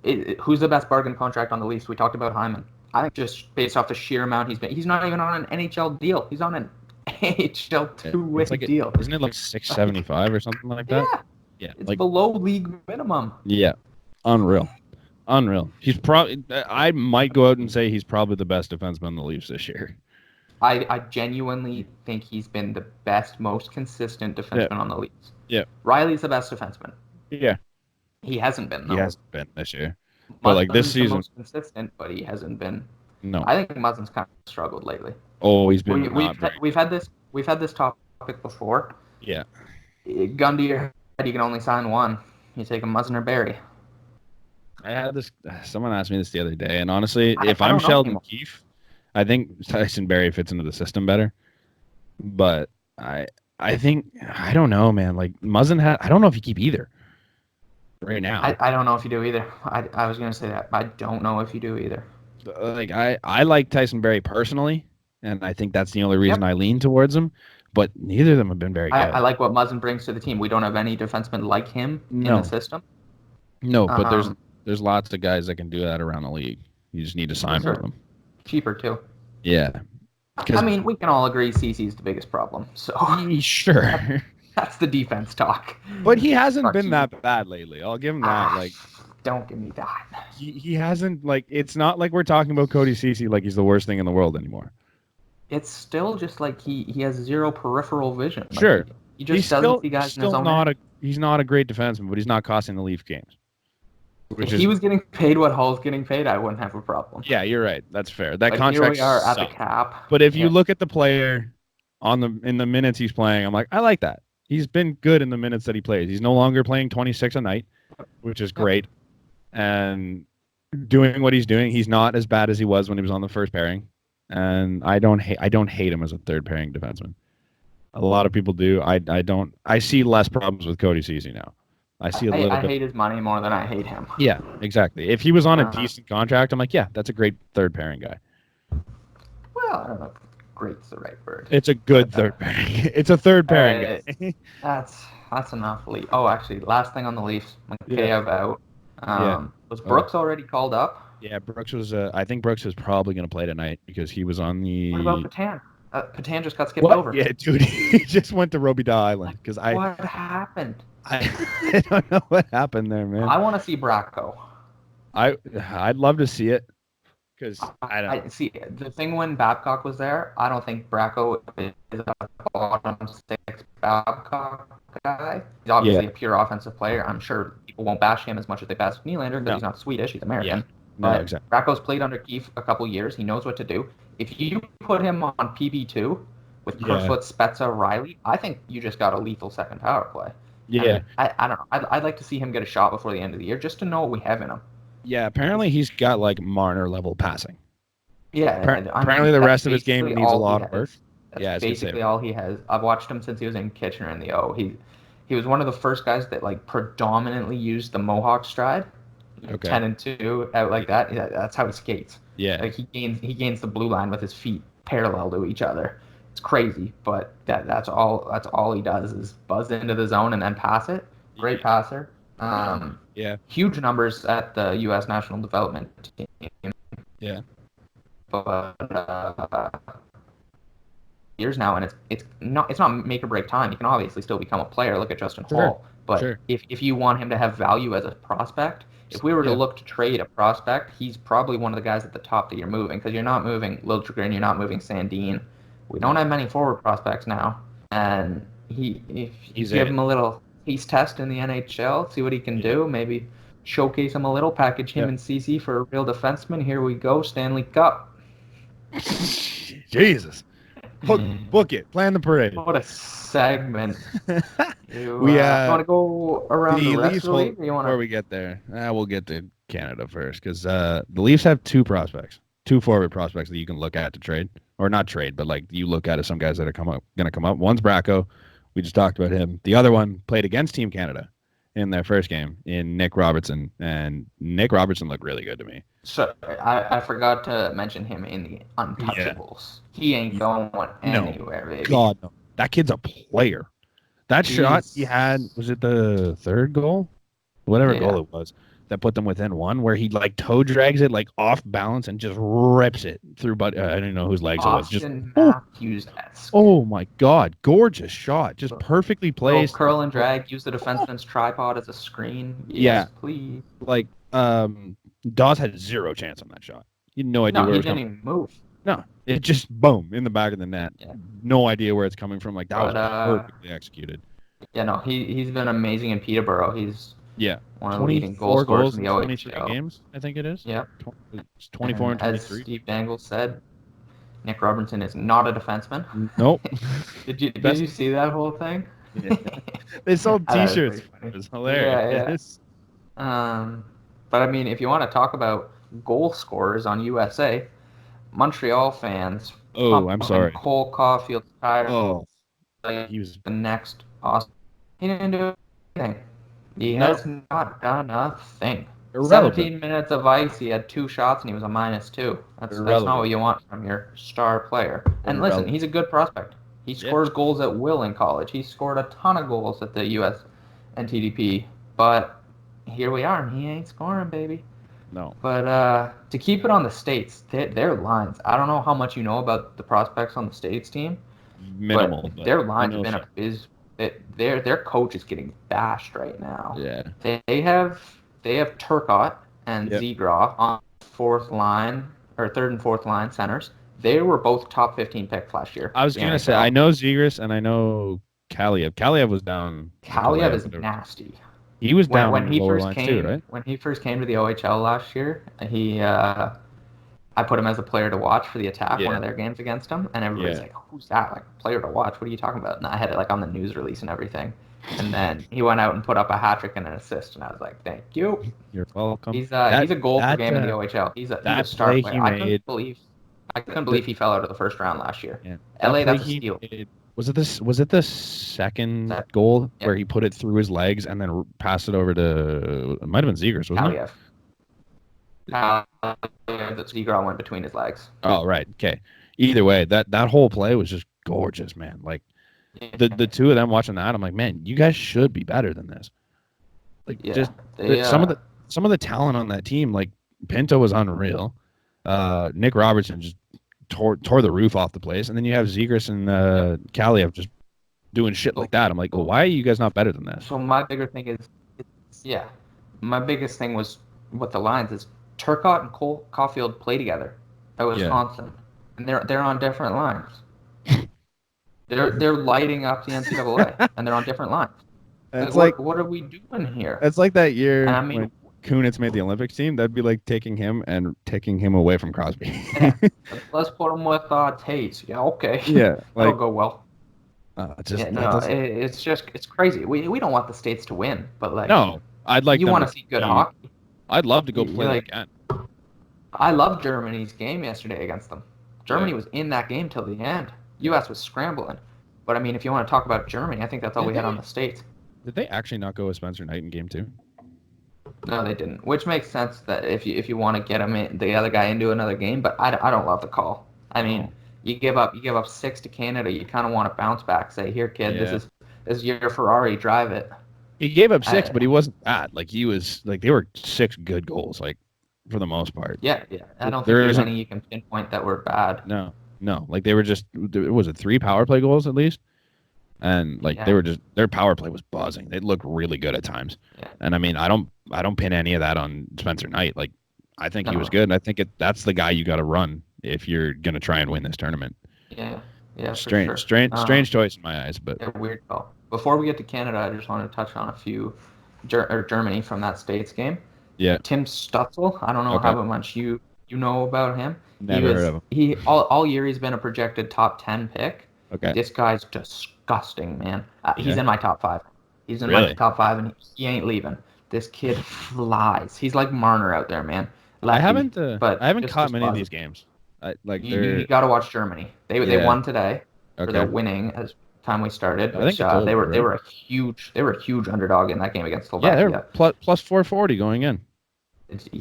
Yep. Who's the best bargain contract on the Leafs? We talked about Hyman. I think just based off the sheer amount he's not even on an NHL deal. He's on an AHL two-way It's like deal. isn't it like 675 or something like that? Yeah, Yeah, it's like below league minimum. yeah, unreal. Unreal. He's probably. I might go out and say he's probably the best defenseman in the Leafs this year. I genuinely think he's been the best, most consistent defenseman on the Leafs. Yeah. Riley's the best defenseman. Yeah. He hasn't been, though. He hasn't been this year. But like this Muzzin's season, the most consistent, but he hasn't been. no. I think Muzzin's kind of struggled lately. Oh, he's been We've had this topic before. Yeah. Gun to your head, you can only sign one. You take a Muzzin or Barry. I had this. Someone asked me this the other day, and honestly, I if don't I'm know Sheldon anymore. Keefe, I think Tyson Barrie fits into the system better. But I think I don't know, man. Like Muzzin I don't know if you keep either right now. I don't know if you do either. I was gonna say that. I don't know if you do either. Like I like Tyson Barrie personally, and I think that's the only reason I lean towards him. But neither of them have been very good. I like what Muzzin brings to the team. We don't have any defensemen like him in the system. No, but there's lots of guys that can do that around the league. You just need to sign for them. Cheaper too. Yeah. I mean, we can all agree CC's the biggest problem. So sure. That's the defense talk. But he hasn't been that bad lately. I'll give him that. Like, don't give me that. He hasn't, like, it's not like we're talking about Cody Ceci like he's the worst thing in the world anymore. It's still just like he has zero peripheral vision. Like, sure. He just doesn't see guys in his own he's not a great defenseman, but he's not costing the Leaf games. If he was getting paid what Holl's getting paid, I wouldn't have a problem. Yeah, you're right. That's fair. That but contract here we are sucks. at the cap. But if you look at the player in the minutes he's playing, I'm like, I like that. He's been good in the minutes that he plays. He's no longer playing 26 a night, which is great. And doing what he's doing, he's not as bad as he was when he was on the first pairing. And I don't hate him as a third pairing defenseman. A lot of people do. I don't. I see less problems with Cody Ceci now. I see a little bit. I hate his money more than I hate him. Yeah, exactly. If he was on a decent contract, I'm like, yeah, that's a great third pairing guy. Well, I don't know if great's the right word. It's a good third pairing. It's a third pairing guy. That's enough. Oh, actually, last thing on the Leafs. Mikheyev out. Was Brooks already called up? Yeah, Brooks was. I think Brooks is probably going to play tonight because he was on the. What about Petan? Petan just got skipped over. Yeah, dude, he just went to Robidas Island because What happened? I don't know what happened there, man. I want to see Bracco. I'd love to see it because I see the thing when Babcock was there. I don't think Bracco is a bottom six Babcock guy. He's obviously a pure offensive player. I'm sure people won't bash him as much as they bash Nylander because he's not Swedish. He's American. Yeah. But exactly. Bracco's played under Keefe a couple years. He knows what to do. If you put him on PB2 with Kerfoot, Spezza, Riley, I think you just got a lethal second power play. Yeah. I don't know. I'd like to see him get a shot before the end of the year just to know what we have in him. Yeah, apparently he's got like Marner level passing. Yeah. Apparently the rest of his game needs a lot of work. That's basically all he has. I've watched him since he was in Kitchener in the O. He was one of the first guys that like predominantly used the Mohawk stride. 10-2 out like that. Yeah, that's how he skates. Yeah. Like he gains the blue line with his feet parallel to each other. It's crazy, but that's all he does is buzz into the zone and then pass it. Great passer. Huge numbers at the U.S. national development team. Yeah. But years now, and it's not make or break time. You can obviously still become a player. Look at Justin Holl. But if you want him to have value as a prospect, if we were to look to trade a prospect, he's probably one of the guys at the top that you're moving because you're not moving Liljegren, you're not moving Sandin. We don't have many forward prospects now, and if you give him a little taste test in the NHL, see what he can do, maybe showcase him a little, package him and CC for a real defenseman. Here we go, Stanley Cup. Jesus. Book it. Plan the parade. What a segment. You We want to go around the rest of the league? Before we get there, we'll get to Canada first because the Leafs have two forward prospects that you can look at to trade, or not trade, but like you look at as some guys that are going to come up. One's Bracco. We just talked about him. The other one played against Team Canada in their first game in Nick Robertson, and Nick Robertson looked really good to me. So I forgot to mention him in the Untouchables. Yeah. He ain't going anywhere, baby. God, no. That kid's a player. That shot he had, was it the third goal? Whatever goal it was that put them within one, where he like toe drags it like off balance and just rips it through. But I don't know whose legs Austin it was. Matthews-esque. Oh my God, gorgeous shot, just perfectly placed. Curl and drag. Use the defenseman's tripod as a screen. Yes, please. Like Dawes had zero chance on that shot. He had no idea where it was coming. He didn't even move. No, it just boom in the back of the net. Yeah. No idea where it's coming from. Like that was perfectly executed. Yeah, no, he's been amazing in Peterborough. He's one of the leading goal scorers in the 23 games, I think it is. Yeah. 24 and 23. As Steve Dangle said, Nick Robertson is not a defenseman. Nope. Did you see that whole thing? Yeah. They sold T-shirts. It was hilarious. Yeah. But I mean, if you want to talk about goal scorers on USA, Montreal fans. Oh, I'm sorry. Cole Caulfield's tired. Oh, he was the next awesome. He didn't do anything. He has not done a thing. Irrelevant. 17 minutes of ice. He had 2 shots and he was a -2. That's not what you want from your star player. And listen, he's a good prospect. He scores goals at will in college. He scored a ton of goals at the US and TDP. But here we are, and he ain't scoring, baby. No. But to keep it on the States, their lines. I don't know how much you know about the prospects on the States team. Minimal. But their lines have been their coach is getting bashed right now. Yeah. They have Turcotte and Zegras on third and fourth line centers. They were both top 15 picks last year. I was gonna say I know Zegras and I know Mikheyev. Mikheyev was down. Mikheyev is nasty. He was down when he first came too, right? When he first came to the OHL last year, I put him as a player to watch for the Attack, one of their games against him, and everybody's like, "Who's that? Like player to watch? What are you talking about?" And I had it like on the news release and everything. And then he went out and put up a hat trick and an assist, and I was like, "Thank you." You're welcome. He's a goal per game in the OHL. He's a star player. I couldn't believe he fell out of the first round last year. Yeah. LA, that's a steal. Was it the second goal where he put it through his legs and then passed it over to? It might have been Zegras, wasn't it? The Zegras went between his legs. Oh right, okay. Either way, that whole play was just gorgeous, man. Like the two of them watching that, I'm like, man, you guys should be better than this. Like some of the talent on that team, like Pinto was unreal. Nick Robertson just tore the roof off the place, and then you have Zegras and Mikheyev just doing shit like that. I'm like, well, why are you guys not better than this? So my bigger thing is, my biggest thing was with the lines is Turcotte and Cole Caulfield play together at Wisconsin, and they're on different lines. they're lighting up the NCAA, and they're on different lines. It's what are we doing here? It's like that year. When Kunitz made the Olympics team. That'd be like taking him away from Crosby. Let's put him with Tate. Yeah, okay. Yeah, that'll go well. It's it's crazy. We don't want the States to win, but like no, I'd like you want to see good hockey. I'd love to go play again. I loved Germany's game yesterday against them. Germany was in that game till the end. U.S. was scrambling. But I mean, if you want to talk about Germany, I think that's all we had on the States. Did they actually not go with Spencer Knight in game 2? No, they didn't. Which makes sense that if you want to get the other guy into another game, but I don't love the call. I mean, you give up 6 to Canada, you kind of want to bounce back, say, "Here, kid, this is your Ferrari, drive it." He gave up 6, but he wasn't bad. Like he was like they were 6 good goals, like for the most part. Yeah. I don't think there's any you can pinpoint that were bad. No. Like they were just was it 3 power play goals at least? And like they were just their power play was buzzing. They looked really good at times. Yeah. And I mean, I don't pin any of that on Spencer Knight. Like I think he was good, and I think that's the guy you got to run if you're gonna try and win this tournament. Yeah. Strange choice in my eyes, but weird call. Before we get to Canada, I just want to touch on a few Germany from that States game. Yeah. Tim Stutzel. I don't know how much you know about him. Never heard of him. He all year he's been a projected top 10 pick. Okay. This guy's disgusting, man. He's Yeah. in my top 5. He's in Really? my top 5, and he ain't leaving. This kid flies. He's like Marner out there, man. I Lefty, haven't caught many of these games. You got to watch Germany. They won today. Or they're winning as time we started. I think it's over, they right? were a huge underdog in that game against Slovakia. Yeah, they're plus 440 going in.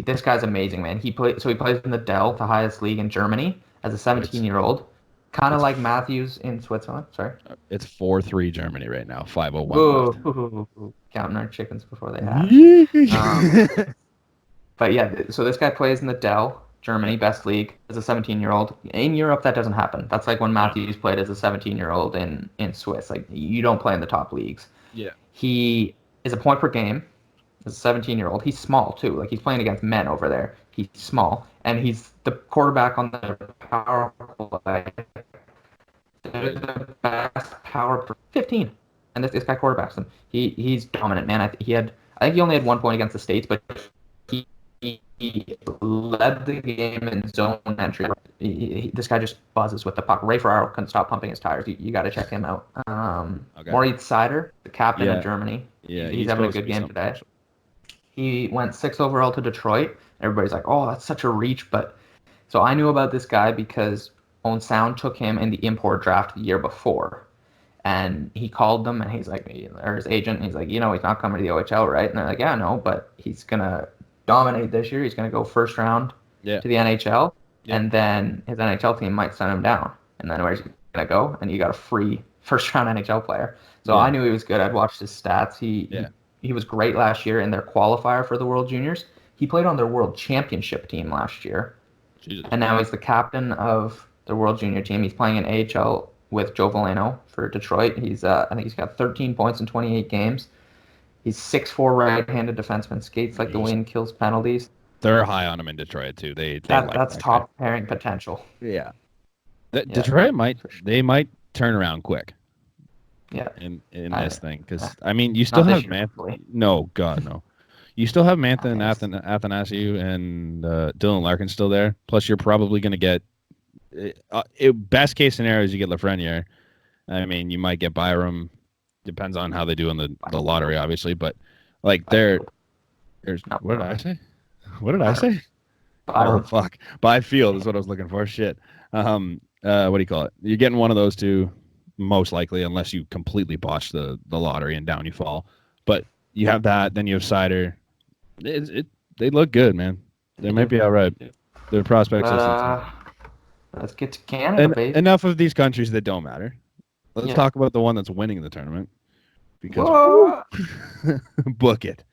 This guy's amazing, man. He plays in the Dell, the highest league in Germany, as a 17-year-old. Kind of like Matthews in Switzerland. Sorry. It's 4-3 Germany right now. 5:01 left. Whoa. Counting our chickens before they hatch. But yeah, so this guy plays in the Dell, Germany, best league, as a 17-year-old. In Europe, that doesn't happen. That's like when Matthews played as a 17-year-old in Swiss. Like, you don't play in the top leagues. Yeah. He is a point per game. As a 17-year-old, he's small too. Like, he's playing against men over there. He's small, and he's the quarterback on the power play. They're the best power per 15, and this guy quarterbacks them. He's dominant, man. I think he only had 1 point against the States, but he led the game in zone entry. This guy just buzzes with the puck. Ray Ferraro couldn't stop pumping his tires. You got to check him out. Moritz Seider, the captain of Germany. Yeah, he's having a good game today. He went 6 overall to Detroit. Everybody's like, oh, that's such a reach. But so I knew about this guy because Owen Sound took him in the import draft the year before. And he called them, and he's like, or his agent, and he's like, he's not coming to the OHL, right? And they're like, yeah, no, but he's going to dominate this year. He's going to go first round to the NHL. Yeah. And then his NHL team might send him down. And then where's he going to go? And you got a free first round NHL player. So I knew he was good. I'd watched his stats. He was great last year in their qualifier for the World Juniors. He played on their World Championship team last year. Jesus. And now he's the captain of the World Junior team. He's playing in AHL with Joe Veleno for Detroit. I think he's got 13 points in 28 games. He's 6'4" right-handed defenseman, skates like the wind, kills penalties. They're high on him in Detroit too. That's top pairing potential. Yeah. Detroit might turn around quick. Yeah. In this thing, because you still have Mantha. No, God, no. You still have Mantha and Athanasiou and Dylan Larkin still there. Plus, you're probably going to get. Best case scenario is you get Lafreniere. You might get Byram. Depends on how they do in the lottery, obviously. But like there's what did I say? What did I say? Oh fuck! Byfield is what I was looking for. Shit. What do you call it? You're getting one of those two. Most likely, unless you completely botch the lottery and down you fall. But you have that, then you have Seider. They look good, man. They might be all right. Their prospects. Let's get to Canada, baby. Enough of these countries that don't matter. Let's talk about the one that's winning the tournament. Because book it,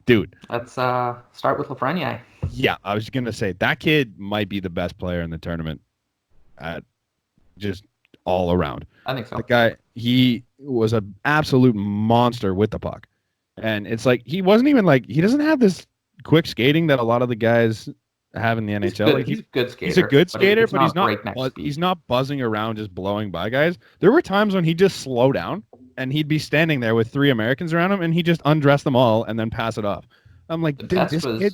dude. Let's start with Lafreniere. Yeah, I was gonna say that kid might be the best player in the tournament. Just all around. I think so. The guy, he was an absolute monster with the puck. And it's like, he wasn't even like, he doesn't have this quick skating that a lot of the guys have in the NHL. He's a good skater. He's a good skater, but he's not buzzing around just blowing by guys. There were times when he'd just slow down and he'd be standing there with 3 Americans around him and he'd just undress them all and then pass it off. I'm like, dude,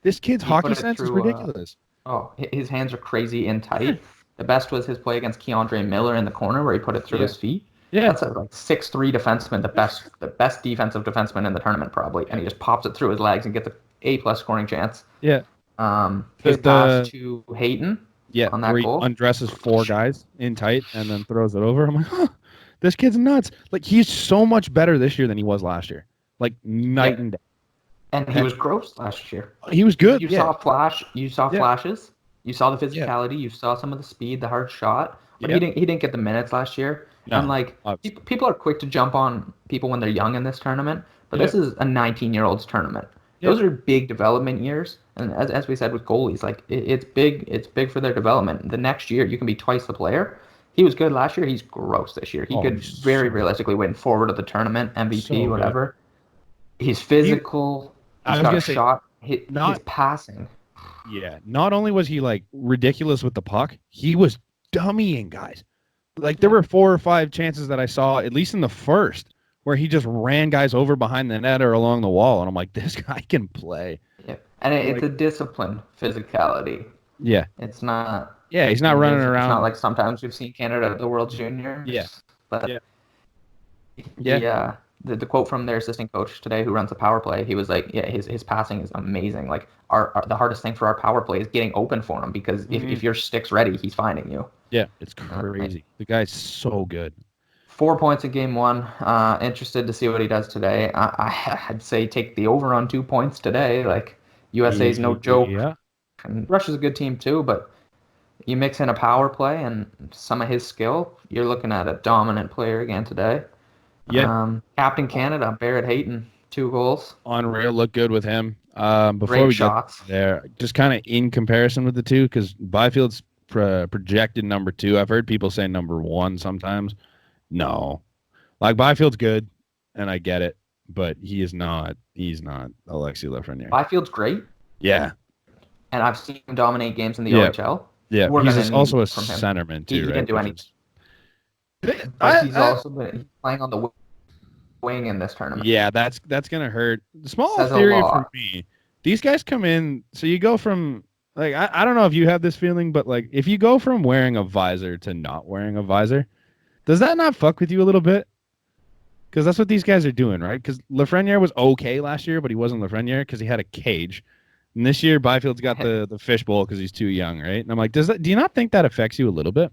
this kid's hockey sense is ridiculous. His hands are crazy and tight. The best was his play against Keandre Miller in the corner where he put it through his feet. Yeah, that's a 6'3" defenseman, the best defensive defenseman in the tournament probably, and he just pops it through his legs and gets a A+ scoring chance. Yeah. His pass to Hayton. Yeah, on that where goal. He undresses 4 guys in tight and then throws it over. I'm like, this kid's nuts. Like, he's so much better this year than he was last year. Like, night and day. And he was gross last year. He was good. You saw flashes. You saw the physicality. You saw some of the speed, the hard shot. But he didn't get the minutes last year. No, and like people are quick to jump on people when they're young in this tournament, but this is a 19-year-old's tournament. Those are big development years, and as we said with goalies, like it's big. It's big for their development. The next year you can be twice the player. He was good last year. He's gross this year. He could very realistically win forward of the tournament, MVP, whatever. He's physical. He's got a shot. His passing. Yeah. Not only was he like ridiculous with the puck, he was dummying guys. Like there were 4 or 5 chances that I saw, at least in the first, where he just ran guys over behind the net or along the wall, and I'm like, this guy can play. Yeah. And it's a disciplined physicality. Yeah. It's not. Yeah, he's not running around. It's not like sometimes we've seen Canada at the World Juniors. Yeah. But yeah. The quote from their assistant coach today, who runs the power play, he was like, "Yeah, his passing is amazing. Like the hardest thing for our power play is getting open for him because if your stick's ready, he's finding you." Yeah, it's crazy. The guy's so good. 4 points in game one. Interested to see what he does today. I'd say take the over on 2 points today. Like USA's no joke. Yeah. And Russia's a good team too, but you mix in a power play and some of his skill, you're looking at a dominant player again today. Yeah. Captain Canada, Barrett Hayton, 2 goals. Unreal, look good with him. Before Great we shots. get there, just kind of in comparison with the two, because Byfield's projected number 2. I've heard people say number 1 sometimes. No, like Byfield's good, and I get it, but he's not Alexis Lafreniere. Byfield's great. Yeah, and I've seen him dominate games in the OHL. Yeah, he's also a centerman too. He right? can do anything. But he's also been playing on the wing in this tournament. Yeah, that's gonna hurt. The small theory for me, these guys come in. So you go from like I don't know if you have this feeling, but like if you go from wearing a visor to not wearing a visor, does that not fuck with you a little bit? Because that's what these guys are doing, right? Because Lafreniere was okay last year, but he wasn't Lafreniere because he had a cage. And this year, Byfield's got the fishbowl because he's too young, right? And I'm like, do you not think that affects you a little bit?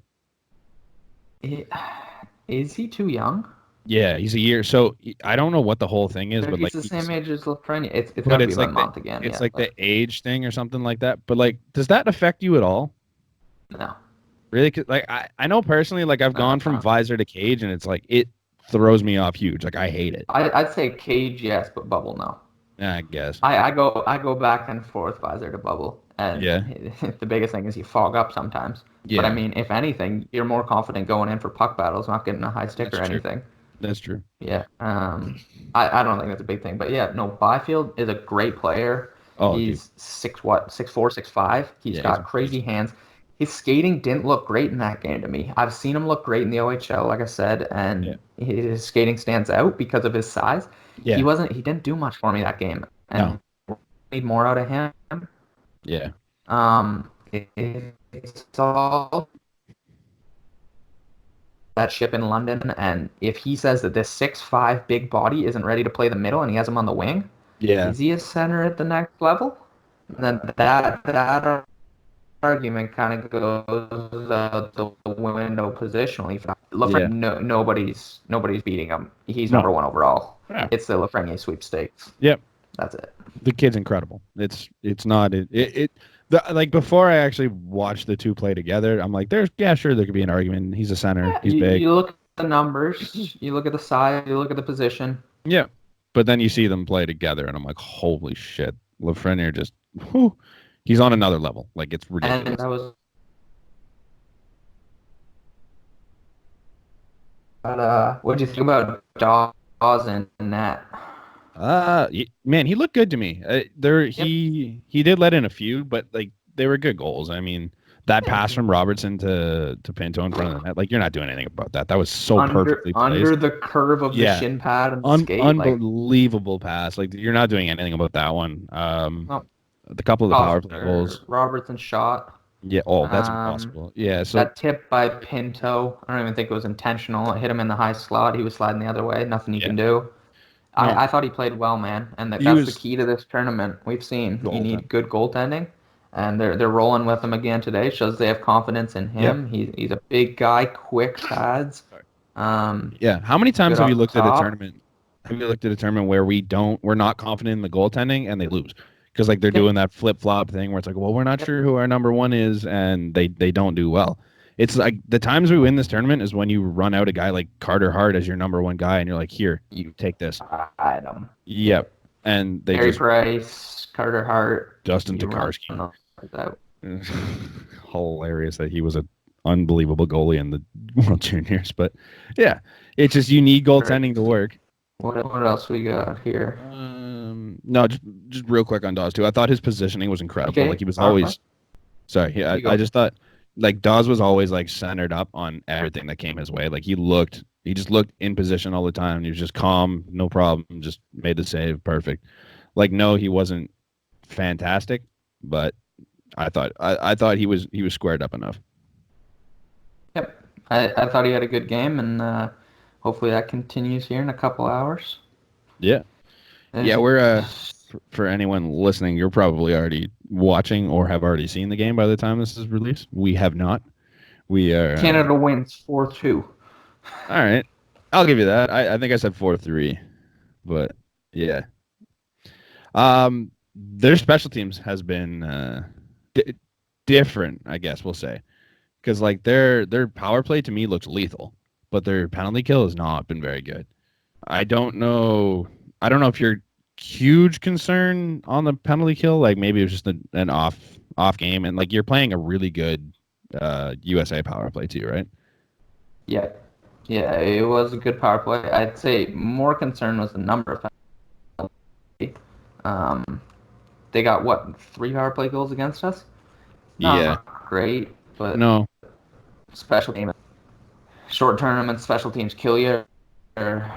Is he too young? Yeah, he's a year. So I don't know what the whole thing is, but he's like the same age as Lafreniere. It's got to be like a month again. It's like the age thing or something like that. But like, does that affect you at all? No. Really? Like I know personally, like I've gone from visor to cage, and it's like it throws me off huge. Like I hate it. I'd say cage, yes, but bubble, no. Yeah, I guess. I go back and forth visor to bubble, and the biggest thing is you fog up sometimes. Yeah. But I mean, if anything, you're more confident going in for puck battles, not getting a high stick or anything. That's true. Yeah. I don't think that's a big thing, but yeah, no. Byfield is a great player. Oh, he's 6'4", 6'5". He's got crazy hands. His skating didn't look great in that game to me. I've seen him look great in the OHL, like I said, and his skating stands out because of his size. Yeah. He didn't do much for me that game. And need more out of him. Yeah. It's all that ship in London, and if he says that this 6'5" big body isn't ready to play the middle and he has him on the wing, is he a center at the next level? And then that argument kind of goes out the window positionally. Nobody's beating him. He's number 1 overall. Yeah. It's the Lafreniere sweepstakes. Yep. That's it. The kid's incredible. It's not like before I actually watched the two play together, I'm like, sure there could be an argument. He's a center. He's big. You look at the numbers, you look at the size, you look at the position. Yeah. But then you see them play together, and I'm like, holy shit. Lafreniere just, he's on another level. Like, it's ridiculous. And that was... But, what did you think about Dawes and that? Man, he looked good to me. He did let in a few, but like they were good goals. I mean, that pass from Robertson to Pinto in front of the net, like you're not doing anything about that. That was so perfectly placed. Under the curve of the shin pad and the skate. Unbelievable pass. Like you're not doing anything about that one. The couple of the power play goals. Robertson shot. Yeah. Oh, that's impossible. Yeah. So that tip by Pinto, I don't even think it was intentional. It hit him in the high slot. He was sliding the other way. Nothing you can do. I thought he played well, man, and that's the key to this tournament. We've seen you need good goaltending, and they're rolling with him again today. Shows they have confidence in him. Yep. He's a big guy, quick pads. How many times have you looked at a tournament? Have you looked at a tournament where we're not confident in the goaltending and they lose? Because like they're doing that flip flop thing where it's like, well, we're not sure who our number 1 is, and they don't do well. It's like the times we win this tournament is when you run out a guy like Carter Hart as your number 1 guy, and you're like, here, you take this. Item. Yep. And they Harry Price, Carter Hart, Justin Tokarski. Hilarious that he was an unbelievable goalie in the World Juniors, but yeah, it's just you need goaltending to work. What else we got here? No, just real quick on Dawes too. I thought his positioning was incredible. Okay. Like he was always. Sorry, yeah, I just thought. Like Dawes was always like centered up on everything that came his way. Like he just looked in position all the time. He was just calm, no problem, just made the save perfect. Like no, he wasn't fantastic, but I thought he was squared up enough. Yep. I thought he had a good game, and hopefully that continues here in a couple hours. Yeah. Yeah, we're for anyone listening, you're probably already watching or have already seen the game by the time this is released. We have not. We are Canada wins 4-2. All right. I'll give you that. I think I said 4-3. But yeah. Their special teams has been different, I guess we'll say. Cuz like their power play to me looks lethal, but their penalty kill has not been very good. I don't know if you're huge concern on the penalty kill. Like maybe it was just an off game, and like you're playing a really good USA power play too, right? Yeah. Yeah, it was a good power play. I'd say more concern was the number of penalties. They got what, 3 power play goals against us? Not great, but no. Special team, short tournaments, special teams kill you or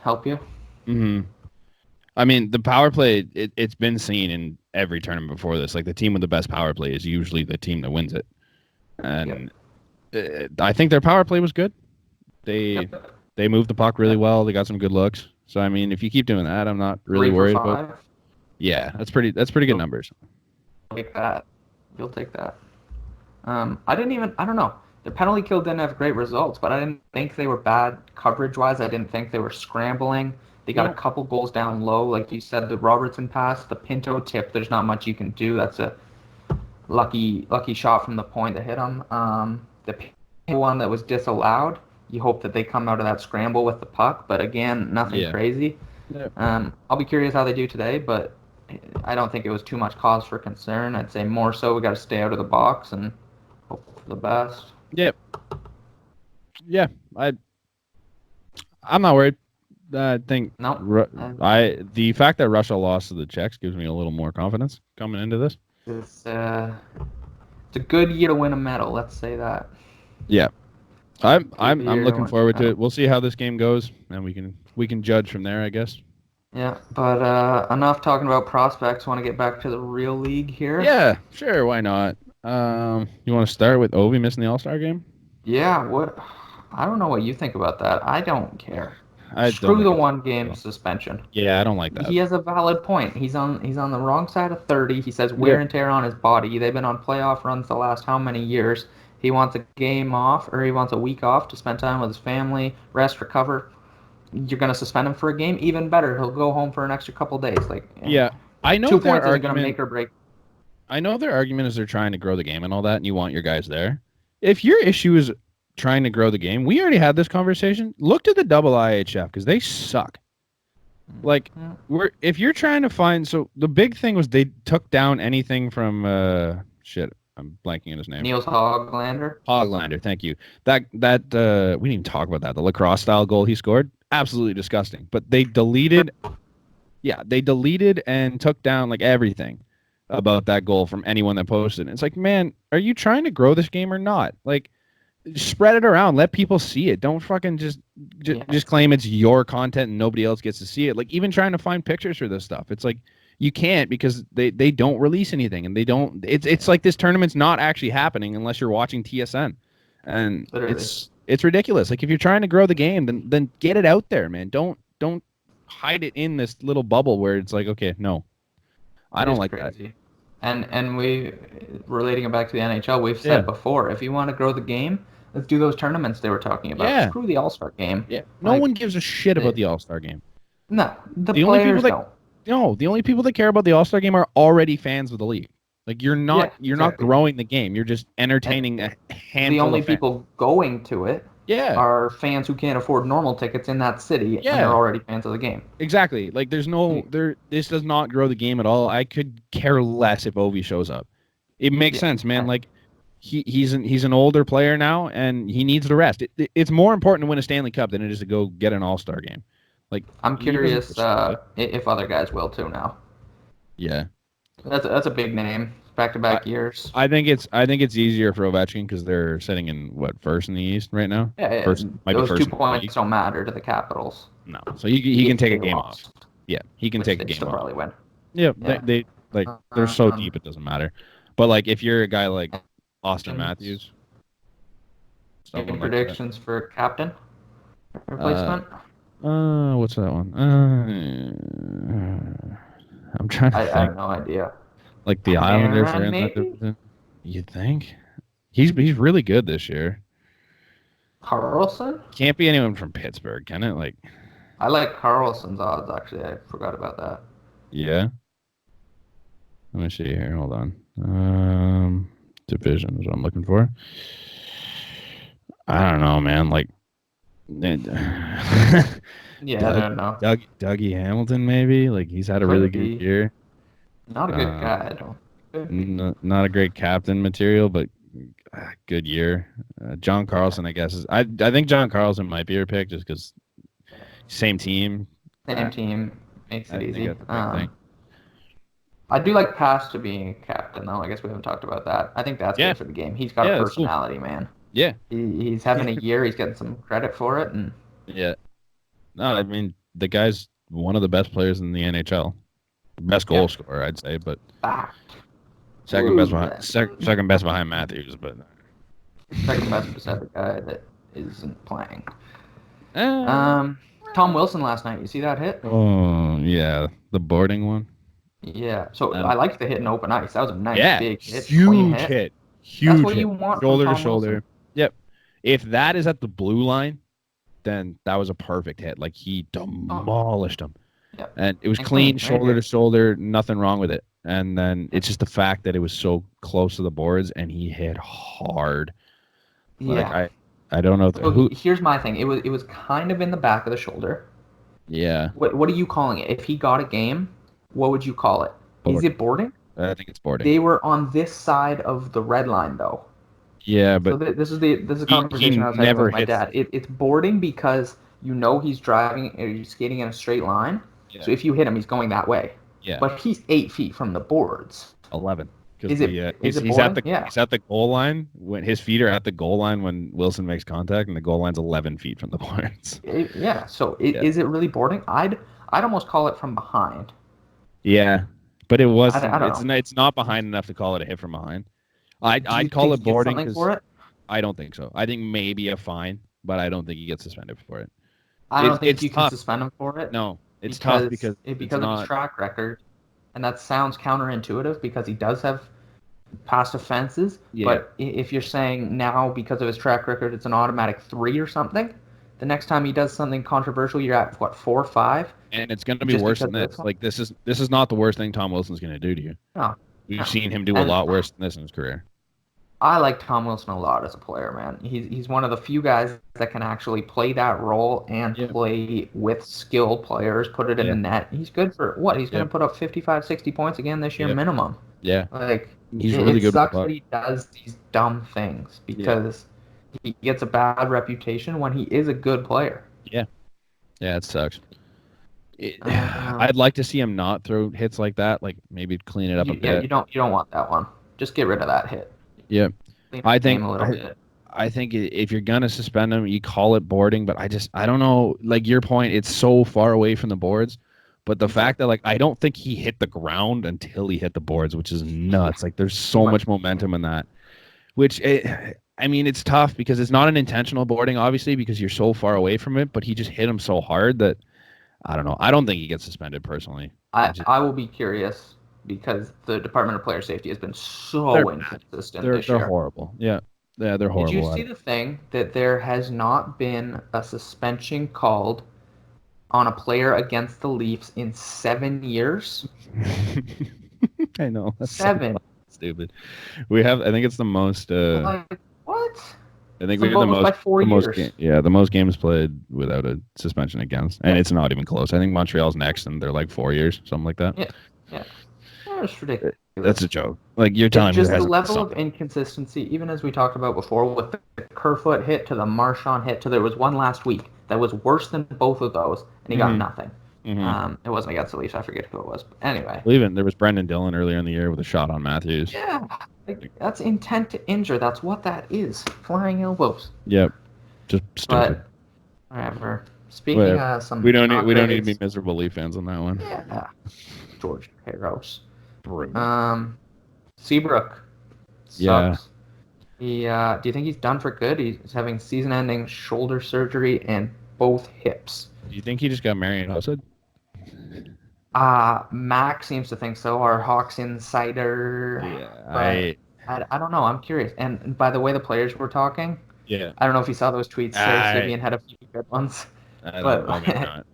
help you. Mm-hmm. I mean, the power play, it's been seen in every tournament before this. Like, the team with the best power play is usually the team that wins it. And I think their power play was good. They moved the puck really well. They got some good looks. So, I mean, if you keep doing that, I'm not really worried about. Yeah, that's pretty good numbers. Take that. You'll take that. I don't know. The penalty kill didn't have great results, but I didn't think they were bad coverage-wise. I didn't think they were scrambling. They got a couple goals down low. Like you said, the Robertson pass, the Pinto tip, there's not much you can do. That's a lucky shot from the point to hit him. The Pinto one that was disallowed, you hope that they come out of that scramble with the puck. But again, nothing crazy. Yeah. I'll be curious how they do today, but I don't think it was too much cause for concern. I'd say more so we got to stay out of the box and hope for the best. Yep. Yeah, I'm not worried. I think the fact that Russia lost to the Czechs gives me a little more confidence coming into this. It's a good year to win a medal. Let's say that. Yeah, I'm looking forward to it. We'll see how this game goes, and we can judge from there, I guess. Yeah, but enough talking about prospects. Want to get back to the real league here? Yeah, sure. Why not? You want to start with Ovi missing the All-Star game? Yeah. What? I don't know what you think about that. I don't care. I Screw the 1-game suspension. Yeah, I don't like that. He has a valid point. He's on the wrong side of 30. He says wear and tear on his body. They've been on playoff runs the last how many years? He wants a game off, or he wants a week off to spend time with his family, rest, recover. You're going to suspend him for a game? Even better. He'll go home for an extra couple days. I know 2 points isn't going to make or break. I know their argument is they're trying to grow the game and all that, and you want your guys there. If your issue is trying to grow the game, we already had this conversation. Look to the double IHF because they suck. Like, if you're trying to find, so the big thing was they took down anything from I'm blanking on his name. Niels Hoglander. Hoglander, thank you. That we didn't even talk about that. The lacrosse style goal he scored, absolutely disgusting. But they deleted and took down like everything about that goal from anyone that posted. And it's like, man, are you trying to grow this game or not? Like, spread it around, let people see it. Don't fucking just claim it's your content and nobody else gets to see it. Like, even trying to find pictures for this stuff, it's like you can't because they don't release anything, and they don't. It's like this tournament's not actually happening unless you're watching TSN, and literally. It's ridiculous. Like, if you're trying to grow the game, then get it out there, man. Don't hide it in this little bubble where it's like, okay, no, I don't like that. And we, relating it back to the NHL, we've said before, if you want to grow the game, let's do those tournaments they were talking about. Yeah. Screw the All-Star game. Yeah. No one gives a shit about the All-Star game. No, the players don't. No, the only people that care about the All-Star game are already fans of the league. Like, you're not growing the game. You're just entertaining a handful The only of fans. people going to it are fans who can't afford normal tickets in that city, and they're already fans of the game. Exactly. Like, this does not grow the game at all. I could care less if Ovi shows up. It makes sense, man. Like, he's an older player now, and he needs the rest. It's more important to win a Stanley Cup than it is to go get an All-Star game. Like, I'm curious if other guys will too now. Yeah. That's a big name. Back-to-back years. I think it's easier for Ovechkin because they're sitting in first in the East right now. Yeah, first, those 2 points don't matter to the Capitals. No, so he can take a game off. Yeah, he can take a game off. Probably win. Yeah, they Like they're so Um, deep it doesn't matter. But like if you're a guy like Austin any Matthews, someone like that. predictions for captain Uh, replacement? what's that one? I'm trying to I think. have no idea. Like the Islanders are Panarin, in that maybe? division. You think? He's really good this year. Carlson? Can't be anyone from Pittsburgh, can it? Like, I like Carlson's odds, actually. I forgot about that. yeah. Let me see here. Hold on. Division is what I'm looking for. I don't know, man. Like, Yeah, I don't know. Dougie Hamilton, maybe. Like, he's had a really Could good be. year. Not a good Uh, guy, I don't. Could be. not a great captain material, but good year. John Carlson, I guess is. I think John Carlson might be your pick just because same team. Same team makes it I think easy. that's a big thing. I do like Pasta being captain, though. I guess we haven't talked about that. I think that's Yeah, good for the game. He's got a yeah, that's cool. personality, man. Yeah, He's having a year. He's getting some credit for it, and yeah. No, I mean the guy's one of the best players in the NHL. Best yeah, goal scorer, I'd say, but fact. second best Prove behind that. second best behind Matthews. But Second best beside the guy that isn't playing. uh, Um, Tom Wilson last night. You see that hit? oh yeah, the boarding one. Yeah. So I Um, liked the hit in open ice. That was a nice yeah, big hit, clean huge hit. hit, That's huge what hit, you want from shoulder to Tom Wilson. shoulder. Yep. If that is at the blue line, then that was a perfect hit. Like he Oh, demolished him, yeah. and it was And clean, clean. I shoulder to agree. shoulder, nothing wrong with it. And then Yeah. it's just the fact that it was so close to the boards, and he hit hard. Like Yeah. I don't know So who. here's my thing. It was kind of in the back of the shoulder. Yeah, What are you calling it? If he got a game, what would you call it? Is boarding. it boarding? I think it's boarding. They were on this side of the red line though. Yeah, So but this is a he conversation I was having never with my hits. dad. It's boarding because you know he's driving or he's skating in a straight line. Yeah, So if you hit him, he's going that way. yeah, But he's 8 feet from the boards. 11. Because Is it the is it he's at boarding? the Yeah. he's at the goal line when his feet are at the goal line when Wilson makes contact, and the goal line's 11 feet from the boards. Yeah. So Yeah, is it really boarding? I'd almost call it from behind. yeah, but it I wasn't. don't know. It's not behind enough to call it a hit from behind. Do you I'd call think it he gets boarding something because for it? I don't think so. I think maybe a fine, but I don't think he gets suspended for it. I don't think It's you can tough. suspend him for it No, it's tough because because it's because of his not. track record, and that sounds counterintuitive because he does have past offenses. Yeah, But if you're saying now because of his track record, it's an automatic 3 or something, the next time he does something controversial, you're at what 4 or 5, and it's going to be just worse because than of this this. one. Like this is not the worst thing Tom Wilson's going to do to you. No, We've no. seen him do a And lot worse than this in his career. I like Tom Wilson a lot as a player, man. He's one of the few guys that can actually play that role and Yeah, play with skilled players, put it in yeah, the net. He's good for what? He's going yeah, to put up 55, 60 points again this year yeah, minimum. yeah. Like He's really it good with the sucks puck. that he does these dumb things Yeah, because he gets a bad reputation when he is a good player. yeah, yeah. It sucks. Um, I'd like to see him not throw hits like that. Like maybe clean it up a yeah, bit. you don't want that one. Just get rid of that hit. Yeah, Clean up I the game think a little bit. I think if you're gonna suspend him, you call it boarding. But I don't know. Like your point, it's so far away from the boards. But the Yeah, fact that like I don't think he hit the ground until he hit the boards, which is yeah. nuts. Like there's He so went much momentum in that. Which I mean, it's tough because it's not an intentional boarding, obviously, because you're so far away from it. But he just hit him so hard that I don't know. I don't think he gets suspended personally. I will be curious because the Department of Player Safety has been They're so bad. inconsistent this They're year. horrible. Yeah, yeah, they're Did you horrible at see it. the thing that there has not been a suspension called on a player against the Leafs in 7 years? I know that's so 7. stupid. We have. I think it's the most. Like what? I It's think the we have most by four the most years. yeah, the most games played without a suspension against, and Yeah, it's not even close. I think Montreal's next, and they're like 4 years, something like that. yeah, yeah. It's That's a ridiculous. joke. Like you're It's telling me there just the hasn't been level of something. inconsistency, even as we talked about before, with the Kerfoot hit to the Marchand hit to there was one last week that was worse than both of those, and he got Mm-hmm. nothing. Mm-hmm. It wasn't against the Leafs. I forget who it was. But anyway, Even there was Brendan Dillon earlier in the year with a shot on Matthews. yeah, like, that's intent to injure. That's what that is. Flying elbows. Yep, just stupid. But whatever. Speaking Whatever. of some We don't not need great, to be miserable Leaf fans on that one. yeah, George Peros. Brutal. Seabrook Yeah. sucks. Do you think he's done for good? He's having season-ending shoulder surgery and both hips. Do you think he just got Marion Hossad? Mac seems to think so, our Hawks insider. Yeah, But I don't know. I'm curious. And by the way the players were talking, yeah. I don't know if you saw those tweets. Sarah I Sibian had a few good ones. I don't But know, maybe not.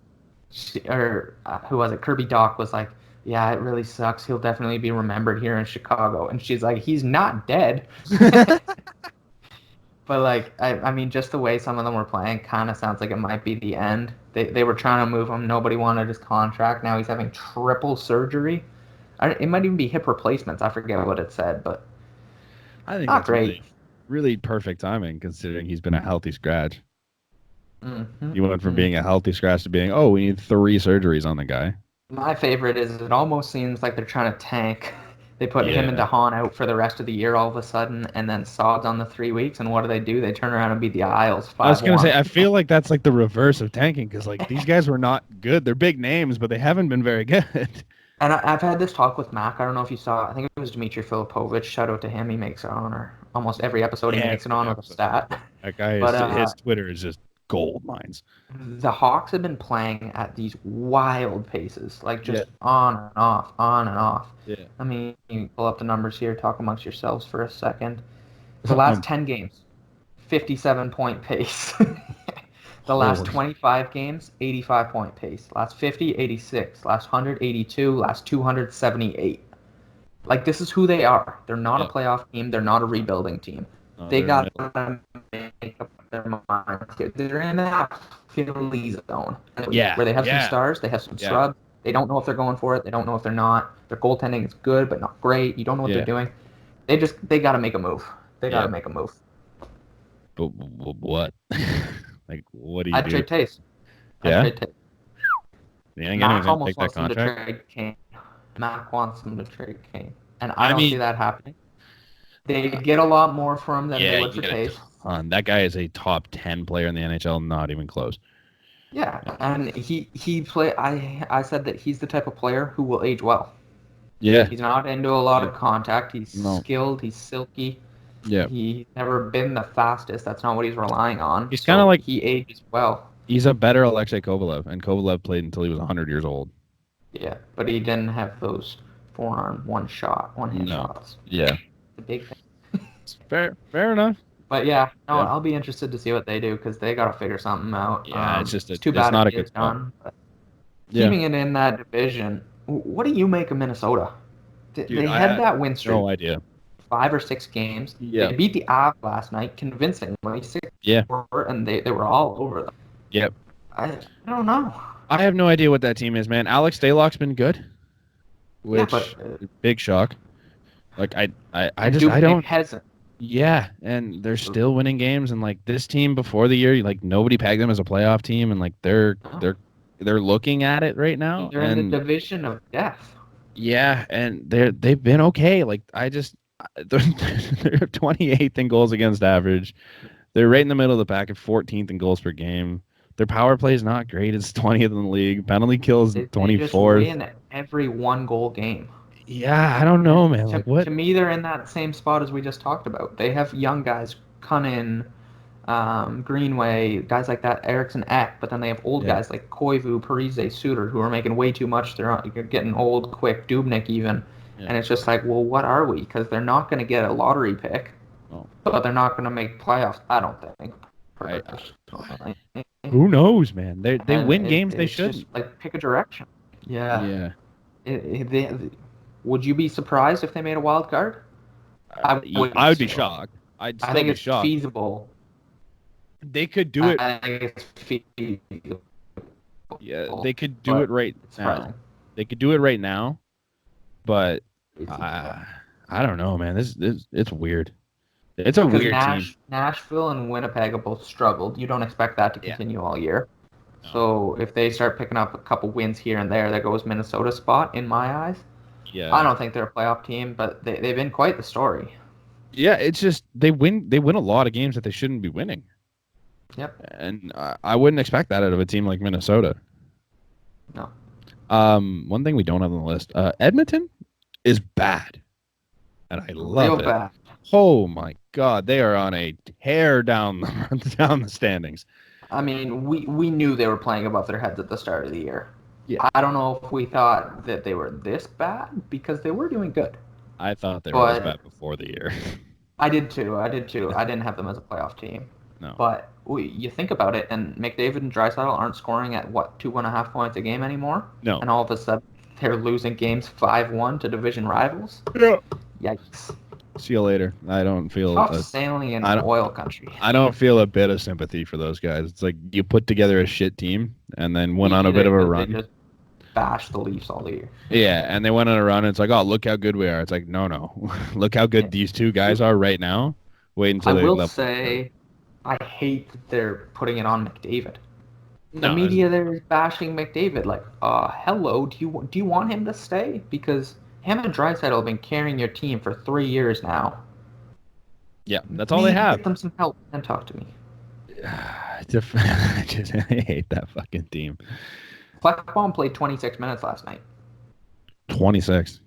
who was it? Kirby Doc was like, yeah, it really sucks. He'll definitely be remembered here in Chicago. And she's like, he's not dead. But like, I mean, just the way some of them were playing kind of sounds like it might be the end. They were trying to move him. Nobody wanted his contract. Now he's having triple surgery. It might even be hip replacements. I forget what it said, but I think not that's great. really, really perfect timing considering he's been a healthy scratch. Mm-hmm. He went from being a healthy scratch to being, oh, we need 3 surgeries on the guy. My favorite is it almost seems like they're trying to tank. They put him and DeHaan out for the rest of the year all of a sudden, and then Sod's on the 3 weeks, and what do? They turn around and beat the Isles 5-1. I was going to say, I feel like that's like the reverse of tanking because like these guys were not good. They're big names, but they haven't been very good. And I've had this talk with Mac. I don't know if you saw. I think it was Dmitry Filipovich. Shout out to him. He makes it on, or almost every episode he makes it on with a stat. That guy, his Twitter is just gold mines. The Hawks have been playing at these wild paces, like just on and off, on and off. Yeah. I mean, you pull up the numbers here, talk amongst yourselves for a second. The last 10 games, 57-point pace. The last 25 games, 85-point pace. Last 50, 86. Last 100, 82. Last 278. Like, this is who they are. They're not a playoff team. They're not a rebuilding team. They got to make up their minds. They're in that Philly zone. Where they have some stars, they have some scrubs. They don't know if they're going for it. They don't know if they're not. Their goaltending is good, but not great. You don't know what they're doing. They got to make a move. They got to make a move. But what? Like, what do you do? I'd trade Taste. Yeah? I'd trade Taste. Mac almost wants him to trade Kane. Mac wants him to trade Kane. And I don't see that happening. They get a lot more for him than they would for Taste. That guy is a top 10 player in the NHL, not even close. Yeah, and he play. I said that he's the type of player who will age well. Yeah. He's not into a lot of contact. He's skilled. He's silky. Yeah. He's never been the fastest. That's not what he's relying on. He's kind of like he ages well. He's a better Alexei Kovalev, and Kovalev played until he was 100 years old. Yeah, but he didn't have those forearm one hand shots. Yeah. The big thing. Fair enough. But I'll be interested to see what they do because they got to figure something out. Yeah, it's too bad not it's done. Keeping it in that division, what do you make of Minnesota? They had that win streak. No idea. 5 or 6 games. Yeah. They beat the Avs last night convincingly. 6-4, and they were all over them. Yep. I don't know. I have no idea what that team is, man. Alex Stalock's been good, which big shock. Like I don't. Hesitant. Yeah, and they're still winning games, and like this team before the year, like nobody pegged them as a playoff team, and like they're looking at it right now. They're in the division of death. Yeah, and they've been okay. Like they're 28th in goals against average. They're right in the middle of the pack at 14th in goals per game. Their power play is not great. It's 20th in the league. Penalty kills 24th. They just win every 1-goal game. Yeah, I don't know, man. Like what? To me, they're in that same spot as we just talked about. They have young guys, Cunnin, Greenway, guys like that, Eriksson Ek, but then they have old guys like Koivu, Parise, Suter, who are making way too much. They're getting old quick, Dubnyk even. Yeah. And it's just like, well, what are we? Because they're not going to get a lottery pick, but they're not going to make playoffs, I don't think. Who knows, man? They win games they shouldn't. Just, like, pick a direction. Yeah. Would you be surprised if they made a wild card? I would be shocked. I think it's feasible. They could do it. I think it's feasible. Yeah, they could do it right now. They could do it right now, but I don't know, man. This it's weird. It's a weird team. Nashville and Winnipeg have both struggled. You don't expect that to continue all year. No. So if they start picking up a couple wins here and there, there goes Minnesota's spot in my eyes. Yeah. I don't think they're a playoff team, but they've been quite the story. Yeah, it's just they win a lot of games that they shouldn't be winning. Yep. And I wouldn't expect that out of a team like Minnesota. No. One thing we don't have on the list, Edmonton. is bad, and I love Real it. bad. Oh my God, they are on a tear down the standings. I mean, we knew they were playing above their heads at the start of the year. Yeah. I don't know if we thought that they were this bad because they were doing good. I thought they were this bad before the year. I did too. I didn't have them as a playoff team. No. But you think about it, and McDavid and Draisaitl aren't scoring at, 2.5 points a game anymore? No. And all of a sudden, they're losing games 5-1 to division rivals? Yeah. Yikes. See you later. I don't feel Tough sailing in oil country. I don't feel a bit of sympathy for those guys. It's like you put together a shit team and then went on a bit of a run. They just bashed the Leafs all year. Yeah, and they went on a run and it's like, oh, look how good we are. It's like, no. Look how good these two guys are right now. Wait until I will say, I hate that they're putting it on McDavid. The media there is bashing McDavid. Like, hello, do you want him to stay? Because him and Draisaitl have been carrying your team for 3 years now. Yeah, that's all they have. Get them some help and talk to me. I hate that fucking team. Blackbaum played 26 minutes last night. 26.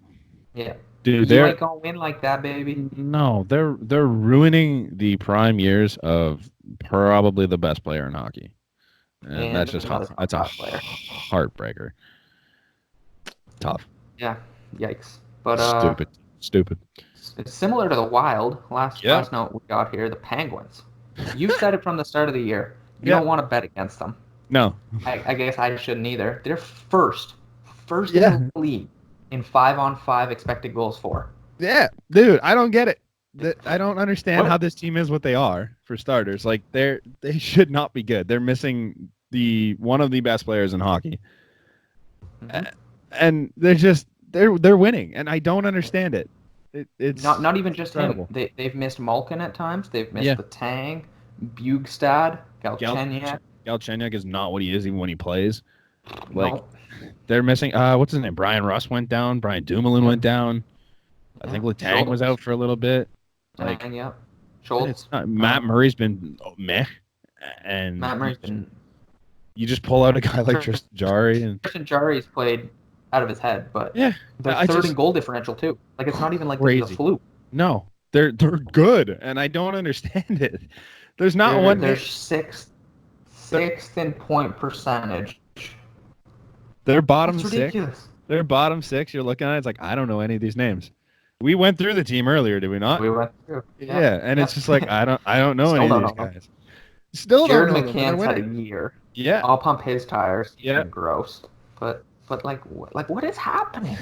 Yeah. Dude, you ain't gonna win like that, baby. No, they're ruining the prime years of probably the best player in hockey. And that's just that's a heartbreaker. Tough. Yeah. Yikes. But stupid. It's similar to the Wild. Last note we got here, the Penguins. You said it from the start of the year. You don't want to bet against them. No. I guess I shouldn't either. They're first in the league in 5-on-5 expected goals for. Yeah, dude, I don't get it. I don't understand how this team is what they are, for starters. Like they should not be good. They're missing one of the best players in hockey. Mm-hmm. And they're winning, and I don't understand it. It's not even just incredible. him. They've missed Malkin at times. They've missed the Tang, Bugstad, Galchenyuk. Galchenyuk is not what he is even when he plays. Like they're missing. What's his name? Brian Russ went down. Brian Dumoulin went down. I think Letang was out for a little bit. Like, Schultz. Matt Murray's been meh, and Matt Murray's been. You just pull out a guy like Tristan Jarry, and Tristan Jarry's played out of his head, but they're third in goal differential too. Like it's not even like this is a fluke. No, they're good, and I don't understand it. There's not one. They're sixth in point percentage. They're bottom That's six. Ridiculous. They're bottom six. You're looking at it, it's like I don't know any of these names. We went through the team earlier, did we not? We went through. Yeah, and it's just like I don't know any of these guys. Still Jared McCann's had a year. Yeah, I'll pump his tires. Yeah, gross. But like what is happening?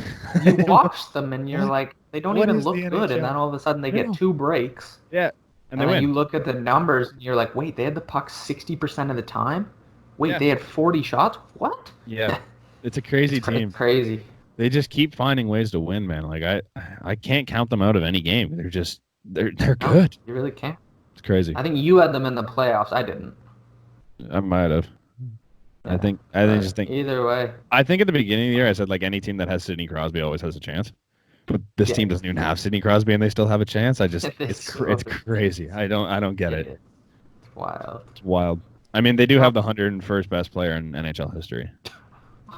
You watch them and you're like they don't even look good, and then all of a sudden they get 2 breaks. Yeah, and they then win. You look at the numbers and you're like, wait, they had the puck 60% of the time. Wait, they had 40 shots. What? Yeah, it's a crazy team. Crazy. They just keep finding ways to win, man. Like I can't count them out of any game. They're good. You really can't. It's crazy. I think you had them in the playoffs. I didn't. I might have. I think either way. I think at the beginning of the year I said like any team that has Sidney Crosby always has a chance. But this team doesn't even have Sidney Crosby and they still have a chance. It's crazy. I don't get it. It's wild. It's wild. I mean, they do have the 101st best player in NHL history.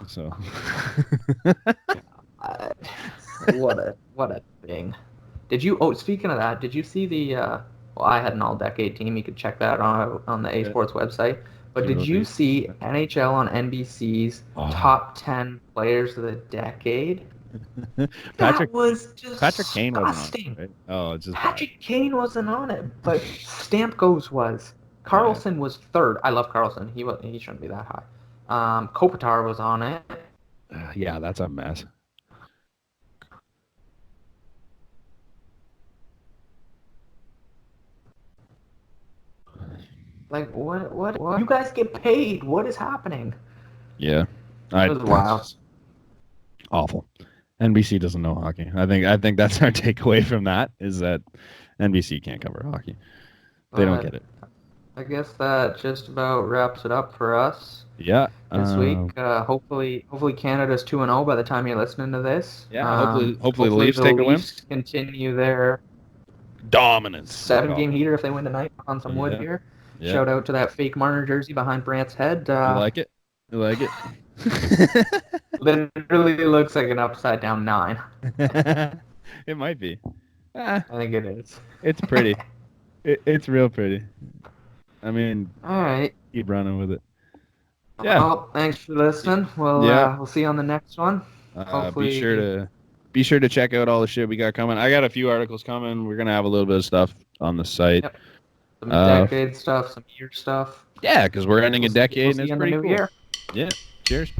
So what a thing. Speaking of that, did you see the I had an all-decade team. You could check that on the A Sports website. But did you see NHL on NBC's top 10 players of the decade? That was just Patrick Kane disgusting. wasn't on it, right? Oh, it's just Patrick Kane wasn't on it, but Stamkos was. Carlson was third. I love Carlson. He shouldn't be that high. Kopitar was on it. Yeah, that's a mess. Like what? You guys get paid. What is happening? Yeah, it was wild. Awful. NBC doesn't know hockey. I think that's our takeaway from that is that NBC can't cover hockey. They don't get it. I guess that just about wraps it up for us. Yeah. This week, hopefully Canada's 2-0 by the time you're listening to this. Yeah. Hopefully the Leafs take a win. Continue their dominance. 7-game heater if they win tonight on some wood here. Yeah. Shout out to that fake Marner jersey behind Brant's head. You like it? Literally looks like an upside down 9. It might be. Ah, I think it is. it's pretty. It's real pretty. I mean, All right. keep running with it. Yeah. Well, thanks for listening. Yeah. We'll see you on the next one. Be sure Hopefully, to check out all the shit we got coming. I got a few articles coming. We're gonna have a little bit of stuff on the site. yep, some Uh, decade stuff, some year stuff. yeah, because we're ending a decade We'll and see it's you in the pretty new cool. year. Yeah. Cheers.